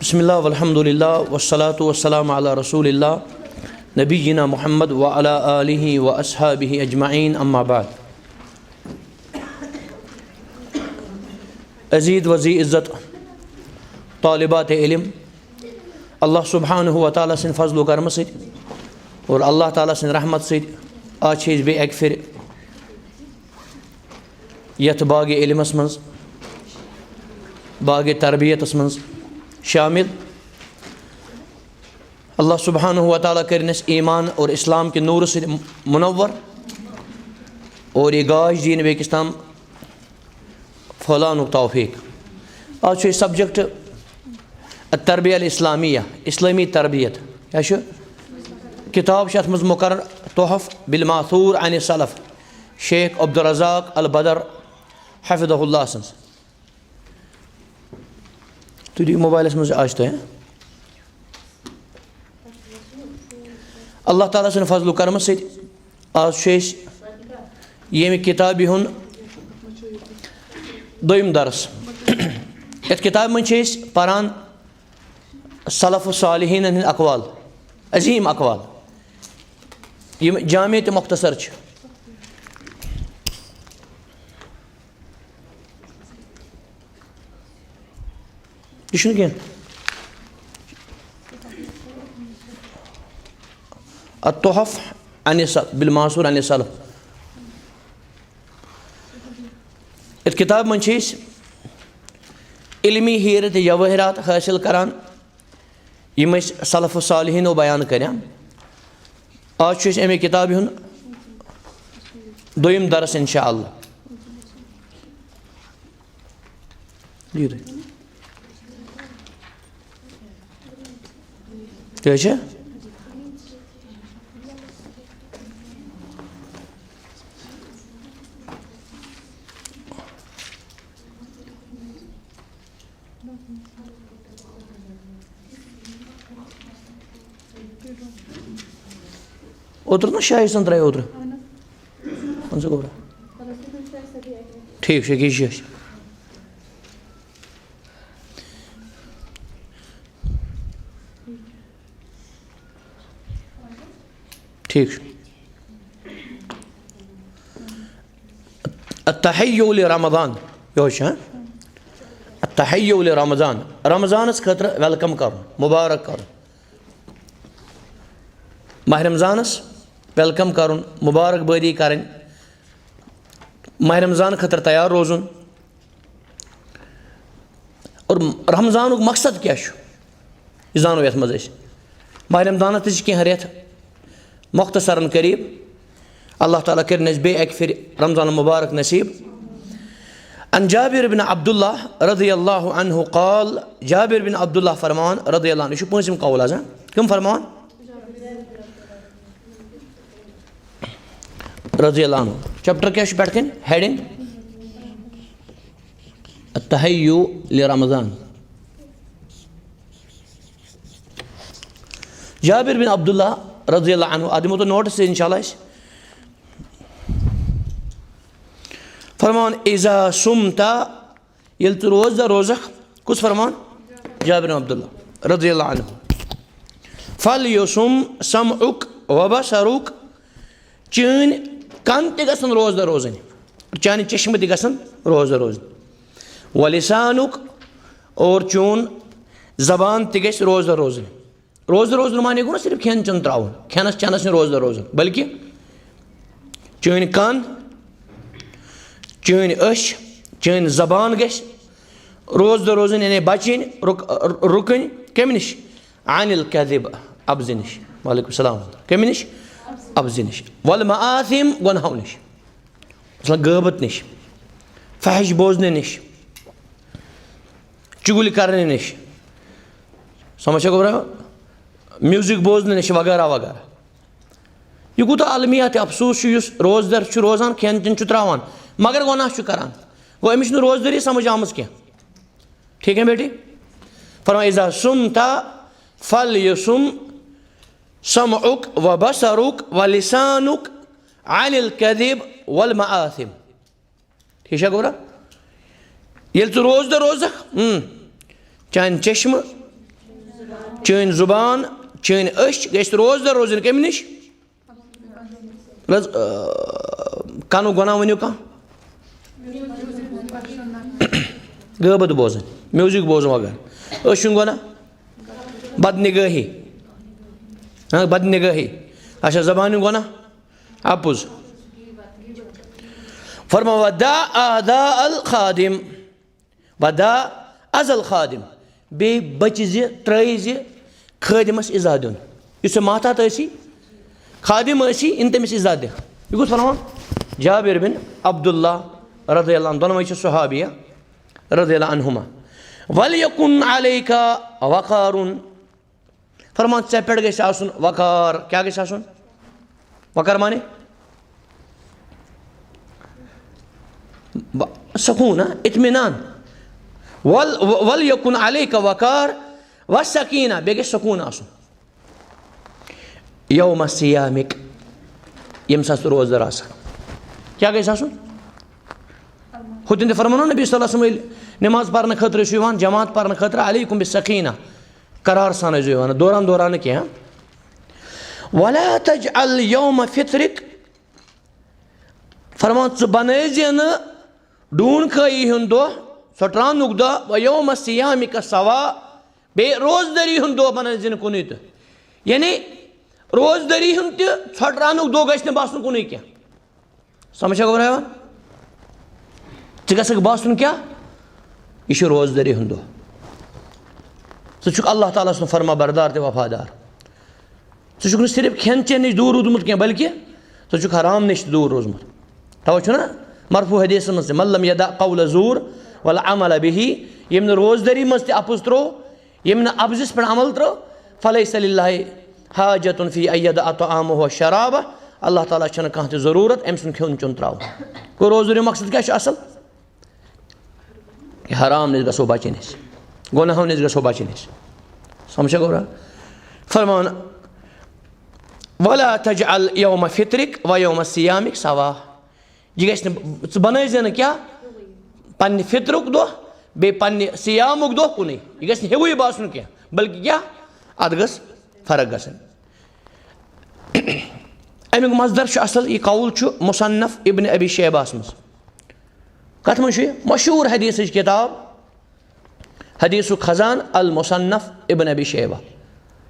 बिस्मिल्लाह वल्हम्दुलिल्लाह वस्सलातु वस्सलामु अला रसूलिल्लाह नबीना मुहम्मद व अला आलिहि व अस्हाबिहि अजमाइन अम्मा बाद। अज़ीज़ वज़ी इज़्ज़त तालिबात इल्म, अल्लाह सुब्हानहु व तआला सिंद फज़्ल व करम सि और अल्लाह ताला सिंद रहमत सि आज बे एक फिर यथ बाग इल्मस मज बाग तरबियतस मज शामिल। अल्लाह सुब्हानहु व तआला करनस ईमान और इस्लाम के नूर से मुनव्वर और ये गाज दीन बेकिस ताम फलानुक तौफीक। आज सब्जेक्ट तरबिया इस्लामिया, इस्लामी तरबियत क्या किताब अत मज मुकर्रर तोहफ़ बिल माथूर अन सलफ़ शेख अब्दुल रज़ाक अल बदर हफ़िज़हुल्लाह सन्स। तुझ मोबाइल मज आज तो अल्लाह ताला सन्द फज़्ल करम सि आज ये किताब हुन दोयम दरस। यथ किताब मज परान सलफ़ सालिहीन हंद अक़वाल, अज़ीम अक़वाल, यम जामे तो मुख्तसर छ। यह क्या अतोहफ़ अन बिल मासूर अन सलफ़। इस किताब मज इल्मी हीरत जवाहरात हासिल करान यम सलफ़ सालिहीनो बयान करान। आज अमे किताब हुन दोयम दरस इंशाअल्लाह। क्या उतर ना शाही संतरा उतर कौन सा गोबरा ठीक है ठीक। अत्तहय्यु लिरमज़ान अत्तहय्यु लिरमज़ान, रमज़ानस खतर वेलकम कर मुबारक कर। माह रमज़ानस वेलकम कर मुबारकबादी कर, माह रमज़ान खतर तैयार रोजुन। और रमज़ान मकसद क्या जानो ये मज माह रमज़ान तह रेत मुख्तसरन करीब। अल्लाह ताला कर बे एक फिर रमज़ान मुबारक नसीब। अन जाबिर बिन अब्दुल्लाह रज़ियल्लाहु अन्हु क़ाल, जाबिर बिन अब्दुल्लाह फरमान रज़ियल्लाहु अन्हु पूंसिम कौल आज कम फरमान रज़ियल्लाहु अन्हु। चैप्टर क्या पे कन हेडिंग अत्तहय्यु लिरमज़ान। जाबिर बिन अब्दुल्लाह रज़ियल्लाहु अन्हु आदमो तो नोट से इंशाअल्लाह फरमान इज़ा सुमता ये तो रोज़ा कुछ फरमान जाबिर बिन अब्दुल्लाह रज़ियल्लाहु अन्हु फल युसुम समउक व बसरुक, चीन कान ते गसन रोज़ा रोज़न, चान चश्म ते गसन रोज़ा रोज़न। वलिसानुक और चून ज़बान ते गस रोज़ा रोज़न। रोज़ा रोज़न माने गो ना सिर्फ खेन चन त्रावन, खेनस चनस रोज़ा रोज़न, बल्कि चीन कान चीन अश चीन ज़बान गस रोज़ा रोज़न, यानी बचिन रुकन कम नश अनिल कज़िब अब्ज़ नश। वालेकुम सलाम। कम नश अब्ज़ नश वल मआसिम गुनाहों नश, मतलब गीबत नश, फहश बोजने नश, चुगली करने नश, समझ गो म्यूजिक बोजने नश वगैरह वगैरह। यह कूत अलमियात अफसोस रोजदर रोजान खेन चन त्रावान मगर गुनाह करान, गो अमिस रोजदरी समझ आम क्या। ठीक है बेटी। फरमा इज़ा सुमता फल युसुम समउक व बसरुक व लिसानुक अनिल कज़िब वल मआसिम। ठीक है गोरा ये रोज दो रोज चान चश्म چٲنۍ زُبان چٲنۍ أچھ گژھِ روزدَر روزٕنۍ کَمہِ نِش کَنُک گۄناہ ؤنِو کانٛہہ غٲبت بوزٕنۍ میوٗزِک بوزُن وغٲرٕ أچھ ہُنٛد گۄناہ بدنِگٲہی بدنِگٲہی اچھا زبانہِ ہُنٛد گۄناہ اَپُز فرما ودا آدا الخادم ودا ازل خادم بیٚیہِ بچہِ زِ ترٛٲیہِ زِ خٲدِمَس اِزا دیُن یُس ژےٚ محتات ٲسی خادِم ٲسی اِن تٔمِس اِزا دِ یہِ کُس فرمان جابر بِن عبداللہ رضی اللہ عنہ دۄنوَے چھِ صحابیہ رضی اللہ عنہما وَلْیَکُن عَلَیکَ وَقارُن فرمان ژےٚ پٮ۪ٹھ گژھِ آسُن وقار کیٛاہ گژھِ آسُن وقار مانے سکوٗن اطمینان وَلْیَکُن عَلَیکَ وَقار وَسَکیٖنہ بیٚیہِ گژھِ سکوٗن آسُن یومَ سِیامِک ییٚمہِ ساتہٕ ژٕ روزدَر آسان کیٛاہ گژھِ آسُن ہُتٮ۪ن تہِ فرمونو نبی صلی اللہ علیہ وسلم ییٚلہِ نٮ۪ماز پَرنہٕ خٲطرٕ ٲسِو یِوان جماعت پَرنہٕ خٲطرٕ علیکُم بِسَکیٖنہ قرار سان ٲسۍزیو یِوان دوران دوران نہٕ کینٛہہ وَلا تَجْعَل یومَ فِطرِک فرمان ژٕ بَنٲیزِ نہٕ ڈوٗنۍ خٲیی ہُنٛد دۄہ ژھۄٹراونُک دۄہ وَ یومَ سِیامِکَ سوا بیٚیہِ روزدٔری ہُنٛد دۄہ بَنٲیزِ نہٕ کُنُے تہٕ یعنی روزدٔری ہُنٛد تہِ ژھۄٹراونُک دۄہ گژھِ نہٕ باسُن کُنُے کینٛہہ سَمجھ چھا گۄبرا یِوان ژٕ گژھکھ باسُن کیٛاہ یہِ چھُ روزدٔری ہُنٛد دۄہ ژٕ چھُکھ اللہ تعالیٰ سُنٛد فرما بردار تہٕ وفادار ژٕ چھُکھ نہٕ صرف کھٮ۪ن چٮ۪ن نِش دوٗر روٗدمُت کینٛہہ بلکہِ ژٕ چھُکھ حرام نِش تہِ دوٗر روٗزمُت تَوَے چھُنہ مرفوٗع حدیٖثَس منٛز تہِ مَلَّم یَدع قَوْلَ زوٗر وَالْعَمَلَ بِہی ییٚمۍ نہٕ روزدٔری منٛز تہِ اَپُز ترٛوو ییٚمۍ نہٕ اَپزِس پٮ۪ٹھ عمل ترٛوو فَلَیسَ لِلّٰہِ حاجَتُن فی اَن یَدع طعامَہُ وَشَرابَہُ اللہ تعالیٰ چھَنہٕ کانٛہہ تہِ ضروٗرت أمۍ سُنٛد کھیوٚن چیوٚن ترٛاوُن گوٚو روزدٔری مقصد کیٛاہ چھُ اَصٕل حرام نِش گژھو بَچِنۍ أسۍ گۄناہو نِش گژھو بَچِنۍ أسۍ سَمجھا گوٚبرا فرمان وَلا تَجْعَل یومَ فِطرِک وَ یومَ سِیامِک سوا یہِ گژھِ نہٕ ژٕ بَنٲیزِ نہٕ کیٛاہ پنٛنہِ فِطرُک دۄہ بیٚیہِ پنٛنہِ سِیامُک دۄہ کُنُے یہِ گژھِ نہٕ ہیوُے باسُن کینٛہہ بلکہِ کیٛاہ اَتھ گٔژھ فرق گژھٕنۍ اَمیُک مصدر چھُ اَصٕل یہِ قول چھُ مُصنف ابن ابی شیباہَس منٛز کَتھ منٛز چھُ یہِ مشہوٗر حدیٖثٕچ کِتاب حدیٖثُک خزان المُصنف ابن ابی شیبہ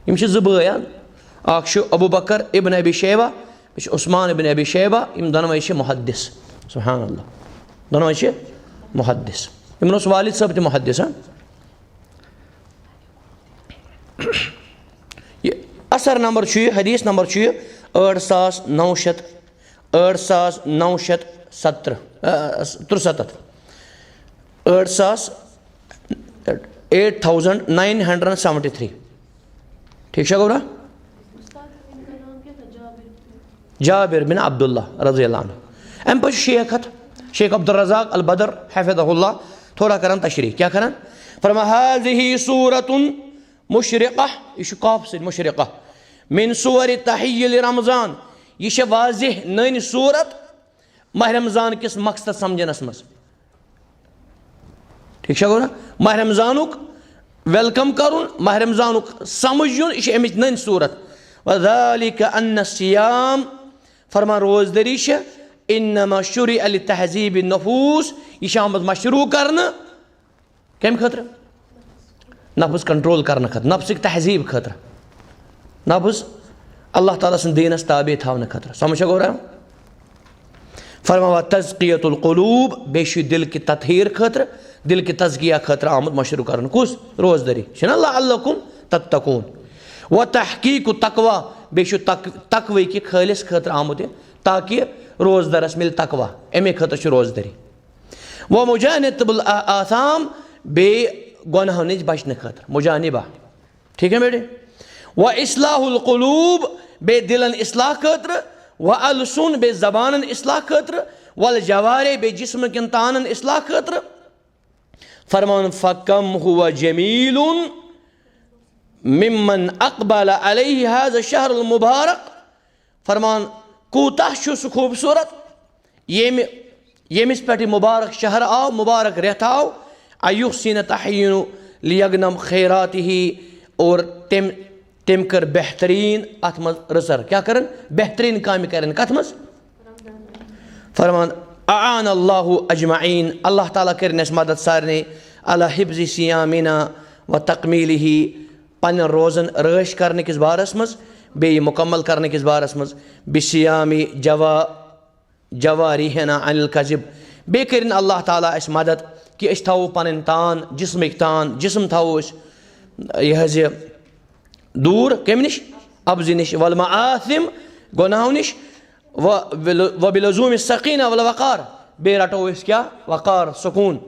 یِم چھِ زٕ بٲے اَکھ چھُ ابوٗ بکر ابن ابی شیبہ بیٚیہِ چھُ عثمان ابن ابی شیبہ یِم دۄنوَے چھِ محدِث سبحان اللہ دۄنوَے چھِ محدِث یِمن اوس والِد صٲب تہِ محدِث یہِ اثر نمبر چھُ یہِ حدیٖث نمبر چھُ یہِ 8963 8973 ٹھیٖک چھا گوٚبرا جابر بِن عبداللہ رضی اللہ عنہ اَمہِ پَتہٕ چھُ شیخ اَتھ شیخ عبدالرزاق البدر حفظہ اللہ تھوڑا کران تشریح کیٛاہ کران فرما ہاذِہی صوٗرتُن مُشرِقہ یہِ چھُ قاف سۭتۍ مُشرِقہ مِن صورِ تحیٖلِ رمضان یہِ چھےٚ واضح نٔنۍ صوٗرت ماہ رمضان کِس مقصد سمجھنس منٛز ٹھیٖک چھا گوٚو نا ماہ رمضانُک ویلکم کرُن ماہ رمضانُک سمجھ یُن یہِ چھِ اَمِچ نٔنۍ صوٗرت وَذَلِکَ اَنَّ الصِّیام فرمان روزدٔری چھےٚ اِنَّمَا شُرِعَ لِتَہذیٖبِ النُّفوٗس یہِ چھِ آمٕژ مشروٗع کرنہٕ کَمہِ خٲطرٕ نفٕظ کنٹرول کرنہٕ خٲطرٕ نفسٕکۍ تہذیٖب خٲطرٕ نفٕظ اللہ تعالیٰ سٕنٛدِ دیٖنس تابے تھاونہٕ خٲطرٕ سمجھ چھا گوٚبرا فرماوا تزکیۃ القلوٗب بیٚیہِ چھُ یہِ دِل کہِ تطہیٖر خٲطرٕ دِل کہِ تزکیہ خٲطرٕ آمُت مشروٗع کرنہٕ کُس روزدٔری چھُنہ لعلکُم تتقوٗن و تحقیٖق تقوا بیٚیہِ چھُ تقوے کہِ خٲلِص خٲطرٕ آمُت یہِ تاکہِ روزدَرس مِلہِ تقوا اَمے خٲطرٕ چھُ روزدٔری و مُجانِب الآثام بیٚیہِ گۄنہو نِش بچنہٕ خٲطرٕ مُجانِبہ ٹھیٖک ہے بیٹے و اصلاح القلوٗب بیٚیہِ دِلن اصلاح خٲطرٕ و السُن بیٚیہِ زبانن اصلاح خٲطرٕ والجوارے بیٚیہِ جسمہٕ کٮ۪ن تانن اصلاح خٲطرٕ فرمان فکم ہوا جمیٖلُن ممن اقبل علیہ حاذا الشہر المبارک فرمان کوٗتاہ چھُ سُہ خوٗبصوٗرت ییٚمِس پٮ۪ٹھ یہِ مُبارک شہر آو مُبارک رٮ۪تھ آو ایُحسِنَ تحیٖنُ لیغنم خیراتِہی और तम कर बेहतरीन अत मज रसर क्या करन बेहतरीन काम करन कत मज फरमान आन अल्लाहु अजमाइन अल्लाह ताला करन अस मदद सारने अला हिफ्ज़ि सियामिना व तकमीलिही पन रोज़न रश करने किस बारस मज बे मुकम्मल करने किस बारस मज बिसियामी जवारिहना अनिल कज़िब बे करन अल्लाह ताला अस मदद कि अस थो पन तान जिस्म थो यह दूर कम निश अब्ज़ निश वल मआसिम गुनाह निश व बिलज़ूम सकीना वल वक़ार बे रटो इस क्या वक़ार सुकून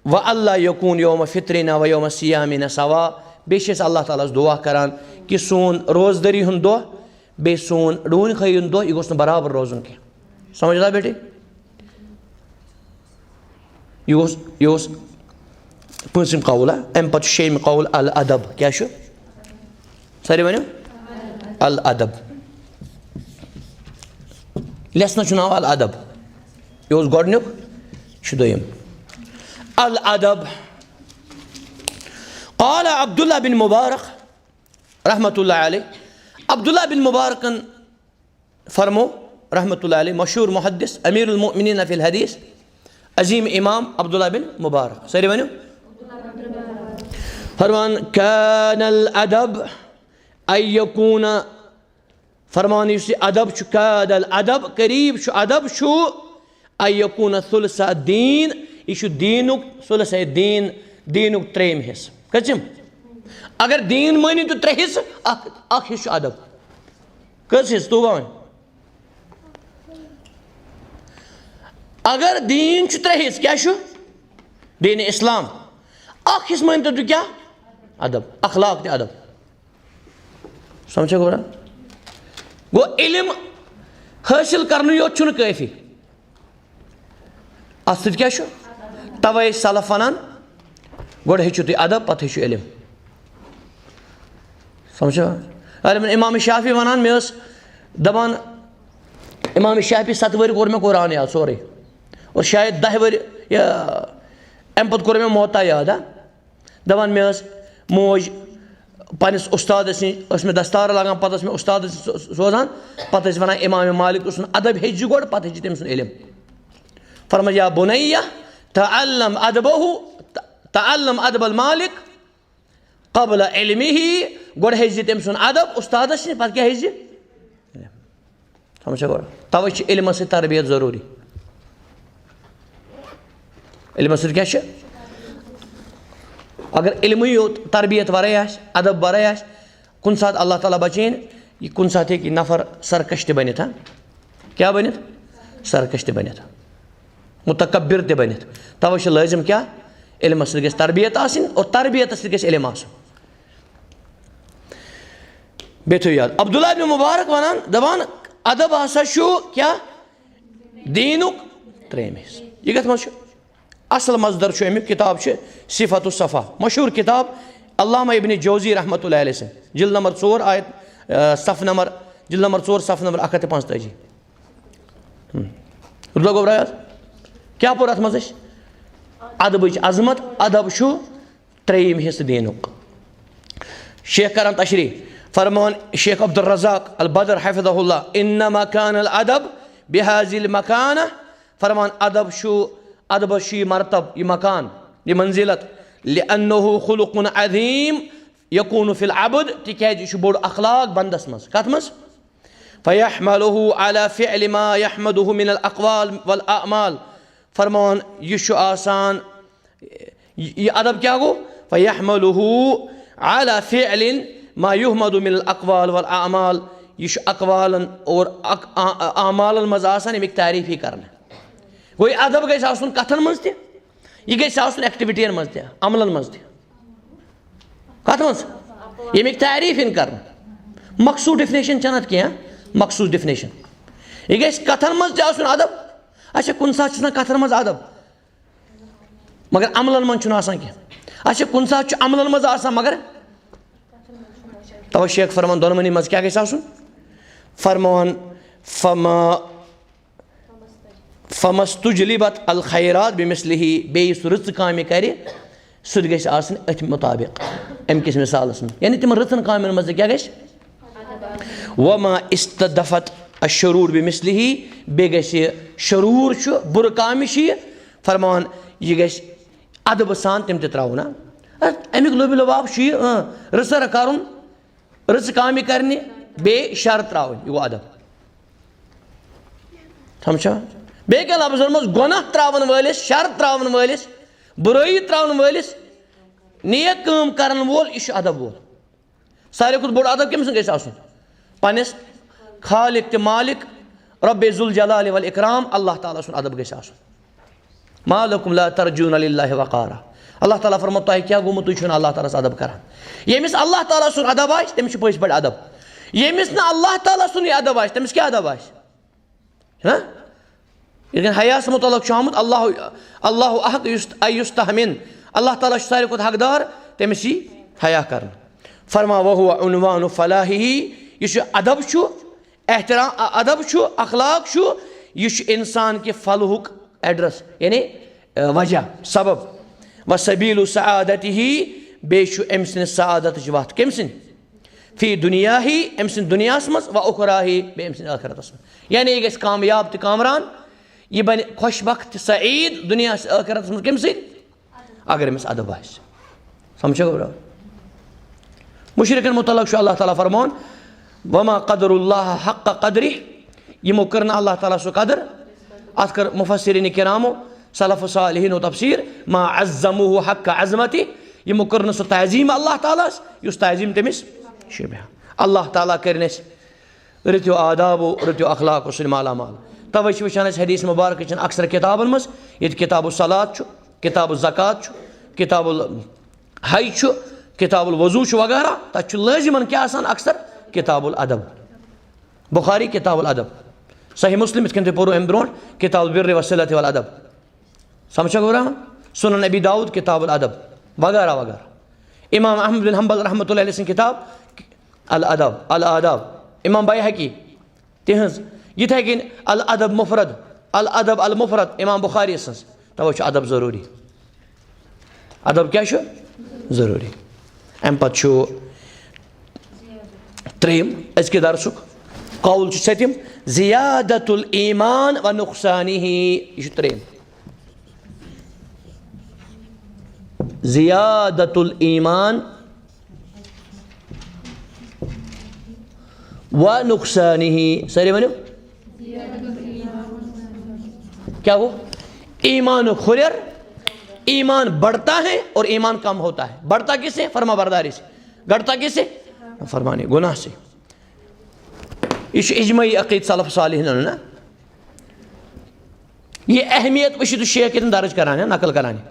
व अल्लाह यकून यौम फित्रिना व यौम सियामिना सवा बेश अल्लाह ताला दुआ करान कि सोन रोज़दरी हुंद दो बे सोन डून खई हुंद दो यह गोस बराबर रोज़न के समझदा बेटे यह पम कौल अम पे शेम कौल अल अदब क्या सारे वन अल अदब लेसन नाव अल अदब यह गोडनुक दोयम अल अदब क़ाल अब्दुल्ला बिन मुबारक रहमतुल्लाह अलैह अब्दुल्ला बिन मुबारकन फरमो रहमतुल्लाह अलैह मशहूर मुहद्दिस अमीरुल मुमिनीन फिल हदीस अजीम इमाम अब्दुल्ला बिन मुबारक सारे वन फरमान कानल अदब अयकून फरमान इस अदब कादल अदब करीब अदब अयकून सुलसा दीन यह दीनुक सुलसा दीनुक त्रेम हिस्स कचम अगर दीन मानी तो त्रे हिस्स अख हिस्स अदब कस हिस्स तू वन अगर दीन त्रे हिस्स क्या दीन इस्लाम अख हिस्स मानी तो क्या अदब अखलाक अदब समझे गो इल्म हासिल करने योत काफ़ी अत क्या तवे सलफ वनान गोड हेचु तुम अदब पे हेचु इल्म समझो अरे इमाम शाफी वनान मे दपान इमाम शाफी 7 वरी कोर मे कुरान याद सोरे और शायद 10 वरी अम पे कोर मे मोता याद दपान मे मोज पन्निस उस्ताद मे दस्तार लगान पे मे उस्ताद सोजान पे वन इमाम मालिक अदब हेजि गोड पे हेचि तम इल्म फरमाया या बुनैया तअल्लम तअल्लम अदबल मालिक क़ब्ल इल्मिही गोड हेजि तम अदब उस्ताद पे क्या हेजि समझ गोड तवे इल्म से तरबियत जरूरी इल्म से क्या अगर इल्म योत तरबियत वराय अदब वराय कुन सात अल्लाह ताला बचेन यह कुन सात हे नफर सरकश ते बनित क्या बनित सरकश ते बनित मुतकब्बिर ते बनित तवे लाजिम क्या इल्म से गस तरबियत आसिन और तरबियत से गस इल्म आसन बेथो याद अब्दुल्ला इब्न मुबारक वनान दपान अदब हसा क्या दीनुक त्रेम हिस्स यह कत मज असल मजदर अमिक किताब सिफत सफ़ा मशहूर किताब अल्लामा इब्न जौज़ी रहमतुल्लाह अलैह से जिल्द नंबर 4 आयत सफ़ नंबर जिल्द नंबर 4 सफ़ नंबर 145 रुदा गोबरायात क्या पुर अत मज अदब अजमत अदब त्रेम हिस्स दीनुक शेख करन तशरी फरमान शेख अब्दुल रज़ाक अल बदर हफ़िज़हुल्लाह इन्नमा कान अल अदब बिहाज़िल मकान फरमान अदब अदब मरतब ये मकान ये मंजिलत लिअन्नहु खुलुकुन अज़ीम यकूनु फिल अब्द तिकाज बोड़ अखलाक बंदस मज कत मज फयहमलुहु अला फ़िअल मा यहमदुहु मिनल अक़वाल वल अअमाल फरमान यह आसान ये अदब क्या गो फयहमलुहु अला फ़िअल मा युहमदु मिनल अक़वाल वल अअमाल यह अक़वालन और अमालन मज आसान अमिक तारीफ ही करना गो अदब गई कथन मज यह गई एक्टिविटी मज अमलन मज कत मज यमिक तारीफ इन कर मकसूद डिफिनेशन चनत क्या मकसूद डिफिनेशन यह गई कथन मज अदब अच्छा कुन सात कथन मज अदब मगर अमलन मन क्या अच्छा कुन सात अमलन मज मगर तव शेख फरमान दोनों मज क्या गई फरमान फमस्तुजलिबत अल खैरात बिमिस्लिही बे रच काम कर सह गि अथ मुताबिक अम किस मिसालस में यानी तिम रतन कामन मज क्या गश वमा इस्तदफत अशरूर बिमिस्लिही बे गश शरूर बुर काम फरमान यह गश अदब सान तिम त्राव ना अमिक लोबि लबाब रसर कर रच काम करने बे शर त्राव यह गो अदब समझा बे क्या लफ्जन मज गुनाह त्रावन वालिस शर त्रावन वालिस बुराई त्रावन वालिस नेक काम करन वोल यह अदब वोल सारे खुद बोड़ अदब कम गस आसन पनिस खालिक ते मालिक रब्बे जुल जलाल वल इकराम अल्लाह ताला सुन अदब गस आसन मा लकुम ला तरजून लिल्लाहि वक़ारा अल्लाह ताला फरमात तुह क्या गोमुत तुम अल्लाह ताला अदब करान यमिस अल्लाह ताला सुन अदब आस तमिस पस बड़ अदब यमिस ना अल्लाह ताला सुन अदब आस तमिस क्या अदब आस लेकिन हयास मुतलक आमुत अल्लाह अहक युस्तहमिन अल्लाह ताला सारे खुद हकदार तमिस हया कर फरमा वहु उन्वान फलाही यह अदब एहतराम अदब अखलाक यह इंसान के फलहुक एड्रेस यानी वजह सबब व सबील सआदत ही बेशु अम सिंद सआदत वत कम सिंद फी दुनिया ही अम सिंद दुनिया मज व उखरा ही बे अम सिंद आखिरतस यानी यह गस कामयाब तो कामरान यह बन खुशबख्त सईद दुनिया आखिरतस मज कम सिंद अगर अमिस अदब आस समझो ब्रो मुशरिकन मुतल्लक अल्लाह ताला फरमान वमा क़दरुल्लाह हक़्क़ क़द्रि यमो कर अल्लाह ताला सु कदर अत कर मुफस्सिरीन किरामो सलफ़ सालिहीन तफसीर मा अज़्ज़मुहु हक़्क़ अज़मति यमो कर सु तज़ीम अल्लाह ताला युस तज़ीम तमिस शुबह अल्लाह ताला करनस रत्यो आदाबो रत्यो अखलाको सुन माला माल तवै वचान हदीस मुबारक अक्सर किताबन मज ये किताबुल सलात किताबुल ज़कात किताबुल हज किताबुल वज़ू वगैरह तक लाजिमन क्या अक्सर किताबुल अदब बुखारी किताबुल अदब सही मुस्लिम इस पोरो अम ब्रो किताबुल बिर्र वसिलत वल अदब समझा गो रहा सुनन नबी दाऊद किताबुल अदब वगैरह वगैरह इमाम अहमद बिन हम्बल रहमतुल्लाह अलैहि किताब अल अदब इमाम बैहकी तिहज यिथे कन अल अदब अल मुफरद इमाम बुखारी सन्स तवै अदब ज़रूरी अदब क्या ज़रूरी अम पे त्रेम अजक दरसुक कौल सतम ज़ियादतुल ईमान व नुक़सानिही यह त्रेम ज़ियादतुल ईमान व नुक़सानिही सारे वनो क्या हो ईमान खुरर ईमान बढ़ता है और ईमान कम होता है बढ़ता किससे फरमा बरदारी से घटता किससे फरमाने गुनाह से इस इजमाई अक़ीद सलफ़ सालिहीन ना ये अहमियत वशी शेख दर्ज कराने नकल कराने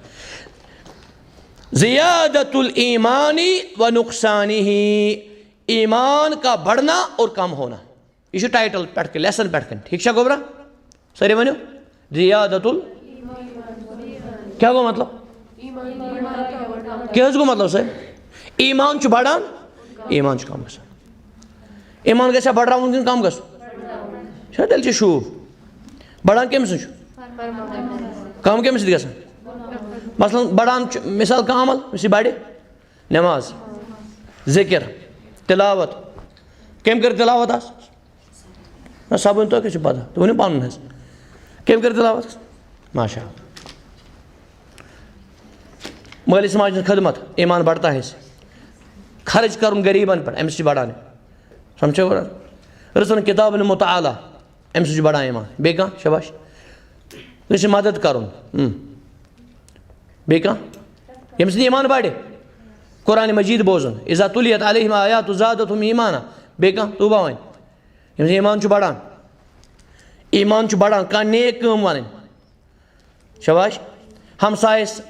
ज़ियादतुल ईमानी व नुक़सानिही ईमान का बढ़ना और कम होना यह टाइटल पे लेसन पे ठीक है गोबरा सर वनो ज़ियादतुल क्या गो मतलब क्या गो मतलब सर ईमान बढ़ान ईमान कम ग ईमान गया बढ़ावन कि कम गल शूब बढ़ान कम कम कम ग मसलन बढ़ान मिसाल का अमल यह बढ़ नमाज ज़िक्र तिलावत कम कर तिलावत ना सब तो क्या पता तो वो पन कम कर तिलावत माशा माली समाज खदमत ईमान बढ़ता है खर्च कर गरीबन पर अम बढ़ाने समझो रसन किताब मुताला अम बढ़ान ईमान बे कह शबाश तो मदद कर बे कह यम ईमान बढ़ कुरान मजीद बोजन इज़ा तुलियत अलैहिम आयातु ज़ादतहुम ईमाना बे कह तूबा वन यम ईमान बढ़ान कह नेक काम वन शबाश हमसायस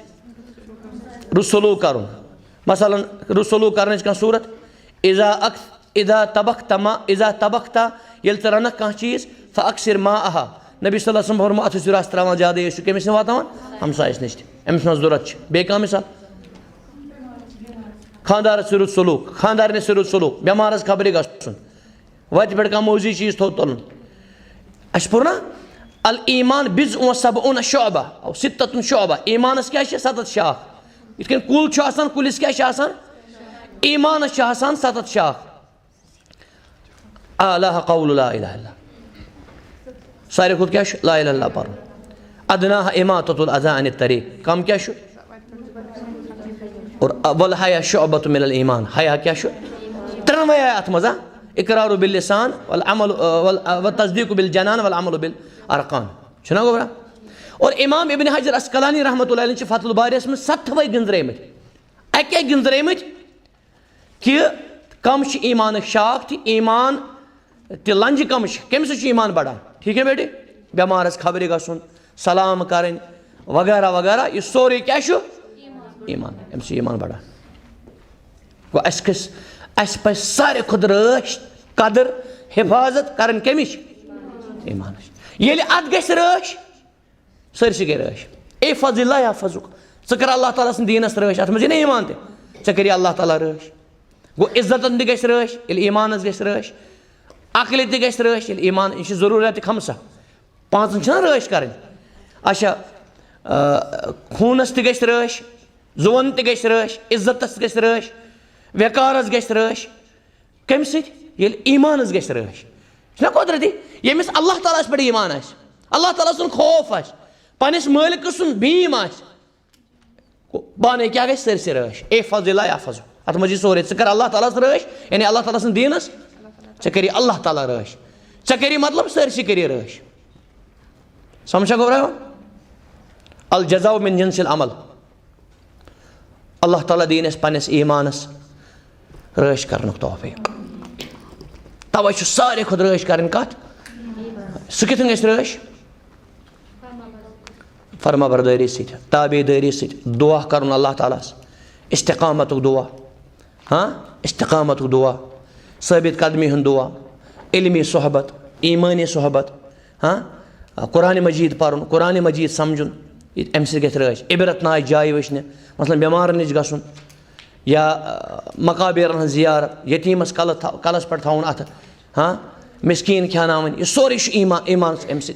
रुसलू कर मसलन रुसलू कर सूरत इज़ा तबख्ता ये रन कह चीज़ फ़अक्सिर मा अहा नबी सल्लल्लाहु अलैहि वसल्लम अथ रस त्रावान ज़्यादा कमिस वातान हमसायस नश अमिस मज जरूरत बे कह मिसाल खानदार से रुत सलूक खानदार से रुत सलूक बेमारस खबरी गन वत पे कह मौजी चीज़ थो तुलन अस पुर ना अल ईमान बिज सबउन शुअबा सित्ततुन शुअबा ईमानस क्या 7 शाख इत कुल कुलिस क्या ईमान आसान 7 शाख आला कौल ला इलाहा इल्लल्लाह सारे खुद क्या ला इलाहा इल्लल्लाह पढ़ो अदना इमाततुल अज़ा अनित तरीक़ कम क्या और वल हया शुअबतु मिनल ईमान हया क्या 3 आयत मज़ा इकरारु बिल लिसान वल अमल व तस्दीक़ु बिल जनान वल अमलु बिल अरकान छुना गोबरा। और इमाम इब्न हजर अस्कलानी रहमतुल्लाह अलैहि फतहुल बारियस में 7 गिंजरेमत अके गिंजरेमत कि कम ईमान शाख थी ईमान ते लंज कम कम से ईमान बढ़ा। ठीक है बेटे बेमारस खबरें गन सलाम करें वगैरह वगैरह ये सोरे क्या ईमान अम ईमान बढ़ा गो अस पे सारे खुद रश कदर हिफाजत कर कमिश ईमान ये अत गश रश सरसी गई रश ए फजिल्ला या फजुक च कर अल्लाह ताला सद दीनस रश अत मज ईमान ते कर अल्लाह ताला रश गो इज्जतन तह गश रश ईमान गश रश अकल तह गश रश ईमान यह जरूरत खमसा 5 छना रश कर अच्छा खूनस तह गश रश जुवन तह गश रश इज्जतस गश रश वकारस गश रश कम ईमान गश रश ना कुदरती यमिस अल्लाह ताला पे ईमान अल्लाह ताला सुन खौफ पनिस मालिक सुन भीम बाने क्या गश सरसे रश ए फजिला या फजु अत मजी सोरे च कर अल्लाह ताला रश यानी अल्लाह ताला सुन दीनस च करी अल्लाह ताला रश च करी मतलब सरसी करी रश समझा गो अल जज़ाउ मिन जिन्सिल अमल अल्लाह ताला दीनस पनिस ईमानस रश कर तौफीक तवे सारे खुद रश कर कत सह कितन गश रश फरमा बरदारी ताबेदारी दुआ कर अल्लाह ताला इस्तिकामत दुआ हाँ इस्तिकामत दुआ साबित कदमी हूँ दुआ इल्मी सोहबत ईमानी सोहबत हाँ कुरान मजीद पढ़ कुरान मजीद समझुन अम सह रश इबरत नाय जाय वचन मसलन बेमार नश गन या मकाबिरन जियारत यतीमस कलस पे थवन अत हाँ मिसकीन खियानावन यह सोरे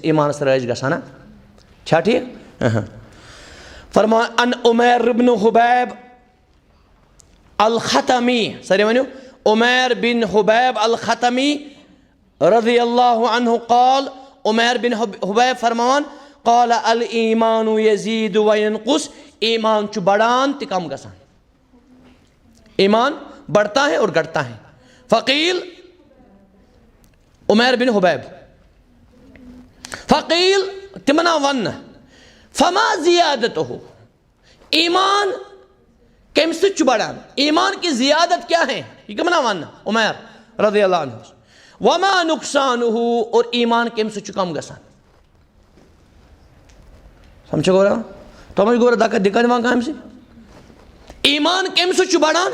ईमानस रश गसान छा ठीक फरमा अन उमैर बिन हुबैब अल खतमी सर वनु उमैर बिन हुबैब अल खतमी रज़ियल्लाहु अन्हु क़ाल उमैर बिन हुबैब फरमान क़ाल अल ईमानु यज़ीदु व यनक़ुस ईमान च बढ़ान ते कम गसान ईमान बढ़ता है और घटता है। फ़क़ील उमैर बिन हुबैब फ़क़ील तिमना वन फमा ज़ियादत हो ईमान कम से बढ़ान ईमान की ज़ियादत क्या है ये कमना वन उमैर रज़ियल्लाहु अन्हु वमा नुकसानुहु और ईमान कम से कम गसान समझो गोरा तो गोरा दाका दिक्कत वहाँ से ईमान कम से बढ़ान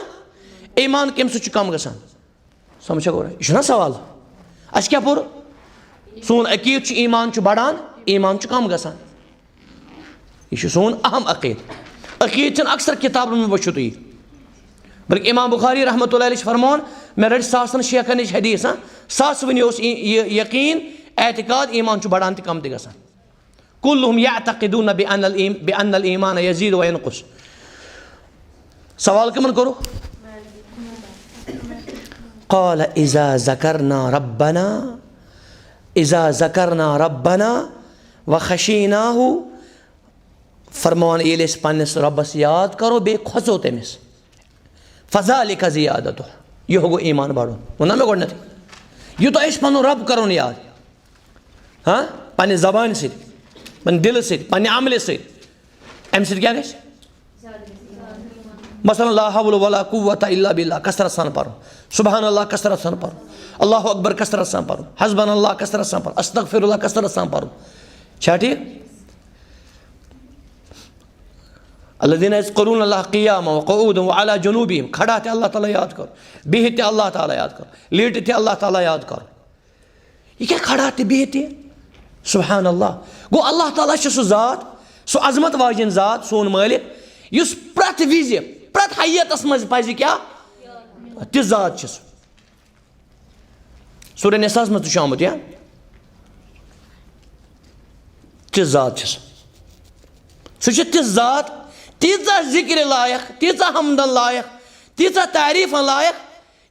ईमान कम से कम गसान समझो गोरा यह सवाल अस क्या पुर सोन अकीद ईमान बढ़ान ईमान कम गसान यह सोन अहम अकीद अक्सर किताबन में वो तुम बल्कि इमाम बुखारी रहमतुल्लाह अलैहि फरमान मे रट सासन शेखन नश हदीस सास वन यकीन एतकाद ईमान बढ़ान कम त गसान कुल्लुहुम यअतक़िदून बिअन्नल ईमान यज़ीदु व यनक़ुस सवाल कमन करो क़ाल इज़ा ज़करना रब्बना व ख़शीनाहु फरमान ये पन्नस रब्बस याद करो बे खोचो तमिस फ़ज़ालिका ज़ियादतु यह गो ईमान बढ़ो वना मे गोडनेथ यह तो पन रब करो याद हाँ पन्ने ज़बान से पन्ने दिल से पन्ने अमल से अम क्या गश मसलन ला हौल वला कुव्वता इल्ला बिल्लाह कसरत सान पढ़ो सुबहान अल्लाह कसरत सान पढ़ो अल्लाहु अकबर कसरत सान पढ़ो हस्बन अल्लाह कसरत सान पढ़ो अस्तगफिरुल्लाह कसरत सान पढ़ो छा ठीक अल्लज़ीना यज़कुरून अल्लाह क़ियामन व क़ुऊदन व अला जुनूबिहिम खड़ा थे अल्लाह ताला याद करो बिहते अल्लाह ताला याद करो लेटे थे अल्लाह ताला याद करो ये क्या खड़ा थे बिहते सुबहान अल्लाह गो अल्लाह ताला सु ज़ात सु अज़मत वाजिन ज़ात सोन मालिक युस प्रत विज़ प्रत हयतस मज पज़ क्या ति ज़ात सूरह निसास मज तुम आमुत या ति ज़ात सह ति ज़ात तीजा जिक्र लायक तीजा हमदन लायक तीसा तारीफ लायक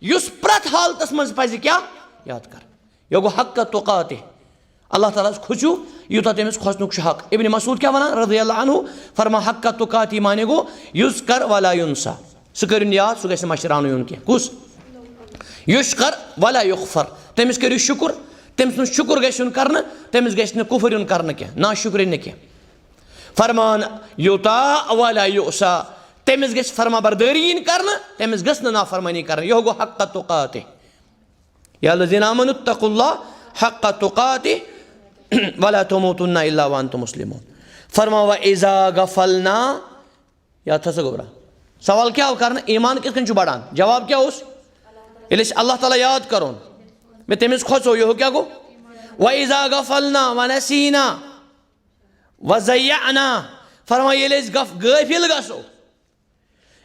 युस प्रत हालतस मज पज क्या याद कर यो गो हक तुकाते अल्लाह ताला खुशू यूता तमिस खोसनुक हक। इब्न मसूद क्या वनान रज़ियल्लाहु अन्हु फरमा हक तुकाती माने गो युज़कर वला युनसा सह करिन याद सह गछ मशरान युन के कुस युशकर वला युगफर तमिस करियो शुक्र तमिस नु शुक्र गछुन करन तमिस गछ न कुफर युन करन के ना शुक्र न के फरमान युता वला युसा तमिस गछ फरमा बरदारी करन तमिस गछ न नाफरमानी करन यो गो हक तुकाते या लज़ीना आमनु तक़ुल्लाह हक तुकाते वला तमुतुन्ना इल्ला व अंतुम मुस्लिमून। फरमा व इज़ा गफलना या था गोबरा सवाल क्या हो करना ईमान किस कन बढ़ान जवाब क्या उस इलिश अल्लाह ताला याद करोन मैं तमिस खोसो यो क्या गो व इज़ा गफलना व नसीना व ज़य्यअना फरमा इलिश गफिल गसो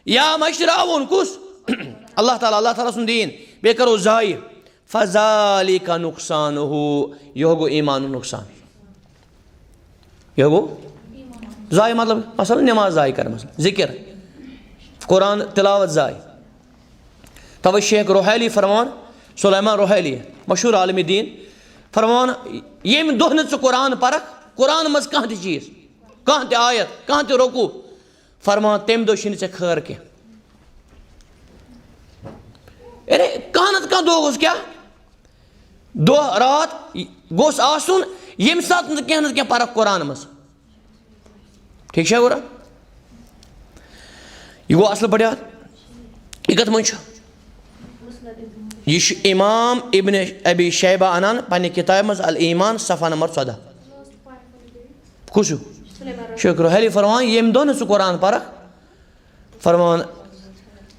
या मशराउन कुस अल्लाह ताला सुन दीन बे करो ज़ाय फ़ज़ालिका नुक़सानुहु यो गो ईमान नुकसान यो गो ज़ाय मतलब मसलन नमाज ज़ाय कर मसलन जिक्र कुरान तिलावत ज़ाय तब शेख रोहैली फरमान सुलेमान रोहैली मशहूर आलमी दीन फरमान यम दोह न कुरान परख कुरान मज कह चीज़ कह आयत कह रुकू फरमान तम दो चे खैर के अरे कह न कह दो क्या दो रात गोस आसुन यम सात न कह परख कुरान मज ठीक है गुरा यह गो असल पढ़ यह कत मन यह इमाम इब्न अबी शैबा अनान पन्ने किताब मज अल ईमान सफ़ा नंबर 14 कुछ शेख रोहैली फरमान यम दो न कुरान परख फरमान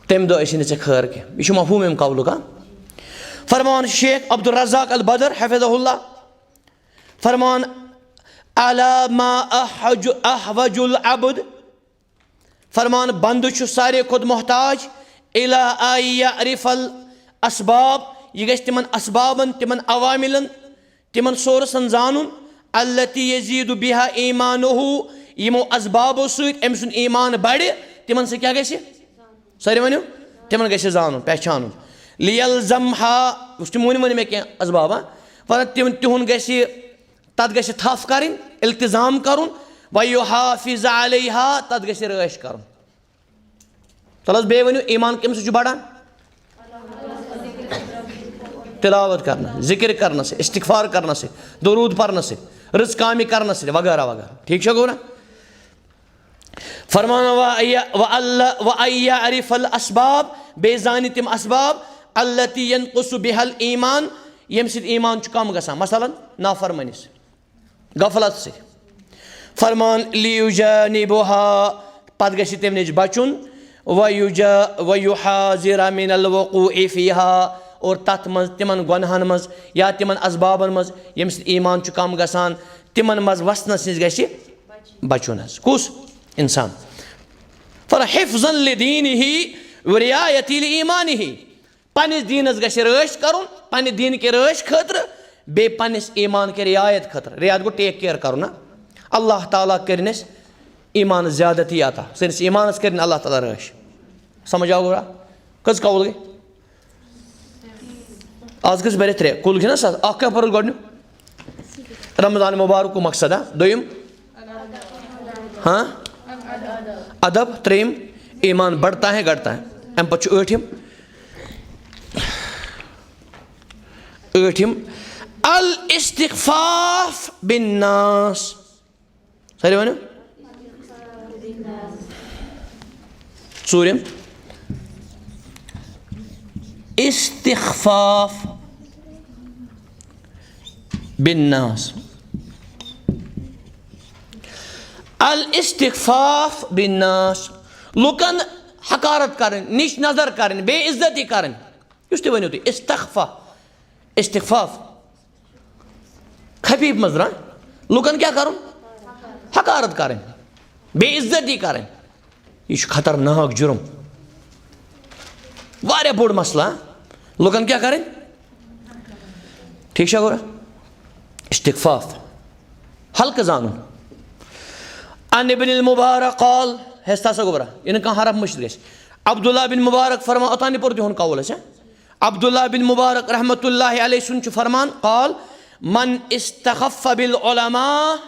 तम दो चे खैर के यह मफहूम अम कौल का फरमान शेख अब्दुल रज़्ज़ाक़ अल बदर हफ़िज़हुल्लाह फरमान अला मा अहवजुल अब्द फरमान बंद सारे खुद मोहताज इला यअरिफल असबाब यह गछ तिमन असबाबन तिमन अवामिलन तिमन सोरसन जानून अल्लती यज़ीदु बिहा ईमानुहु यमो असबाबो सत अम सुन ईमान बढ़ तिमन से क्या गछ सारे वनो तिमन गछ जानून पहचानून लियलज़महा वन वन मे क्या असबाब वन तिहुन गछ तत गछ थफ करिन इल्तिज़ाम करुन व युहाफ़िज़ अलैहा तत गछ रैश करुन चलो बे वनो ईमान कम से बढ़ान तिलावत करना जिक्र करना से इस्तिग़फ़ार करना से दुरूद पढ़ना से रिज़ कामी करना से वगैरह वगैरह ठीक है गोरा फरमाना व यअरिफ़ल असबाब बेजानी तिम असबाब अल्लती यनक़ुसु बिहल ईमान यम सिद ईमान कम गसान मसलन नाफरमानी से गफलत से फरमान लियुजानिबुहा पत गछ तम नश बचुन व युहाज़िर मिनल वक़ूइ फ़ीहा और तथ मज तिमन गुनहन मज या तिमन असबाबन मज यम सिद ईमान कम गसान तिमन मज वसनस नश गछ बचुन कुस इंसान फर हिफ़्ज़न लिदीनिही व रियायती लिईमानिही पन्निस दीनस गछ रैश करुन पन्ने दीन के रैश खतर बे पन्निस ईमान के रियायत खतर रियायत गो टेक केयर करुन ना अल्लाह ताला करनस ईमान ज़्यादती आता सनिस ईमानस कर अल्लाह ताला रैश समझ आओ गोरा कस कौल गई आज कस बरे त्रे कुल ना सर अख क्या फर्क गो रमज़ान मुबारक को मकसद दोम हाँ अदब त्रेम ईमान बढ़ता है घटता है अम पे ٲठِم अल इस्तिग़फ़ाफ़ बिन्नास सारे वनो सूर्यम इस्तिग़फ़ाफ़ बिन्नास अल इस्तिग़फ़ाफ़ बिन्नास लुकन हकारत करें निश नजर करें बेइज्जती करें युस ते वनो इस्तग़फ़ा इस्तिग़फ़ाफ़ खफीफ मजरा लुकन क्या करूँ हकारत करें बेइज्जती करें यह खतरनाक जुर्म वारिया बोड़ मसला लुकन क्या करें ठीक है गोरा इस्तिग़फ़ाफ़ हल्क जानून अन इब्न मुबारक क़ाल हेस्ता सा गोबरा इन कहाँ हरफ मुश्किल Abdullah bin Mubarak farman atani por dihon kawul hai. Abdullah bin Mubarak rahmatullahi alayhi sun chu farman qal man istakhaffa bil ulama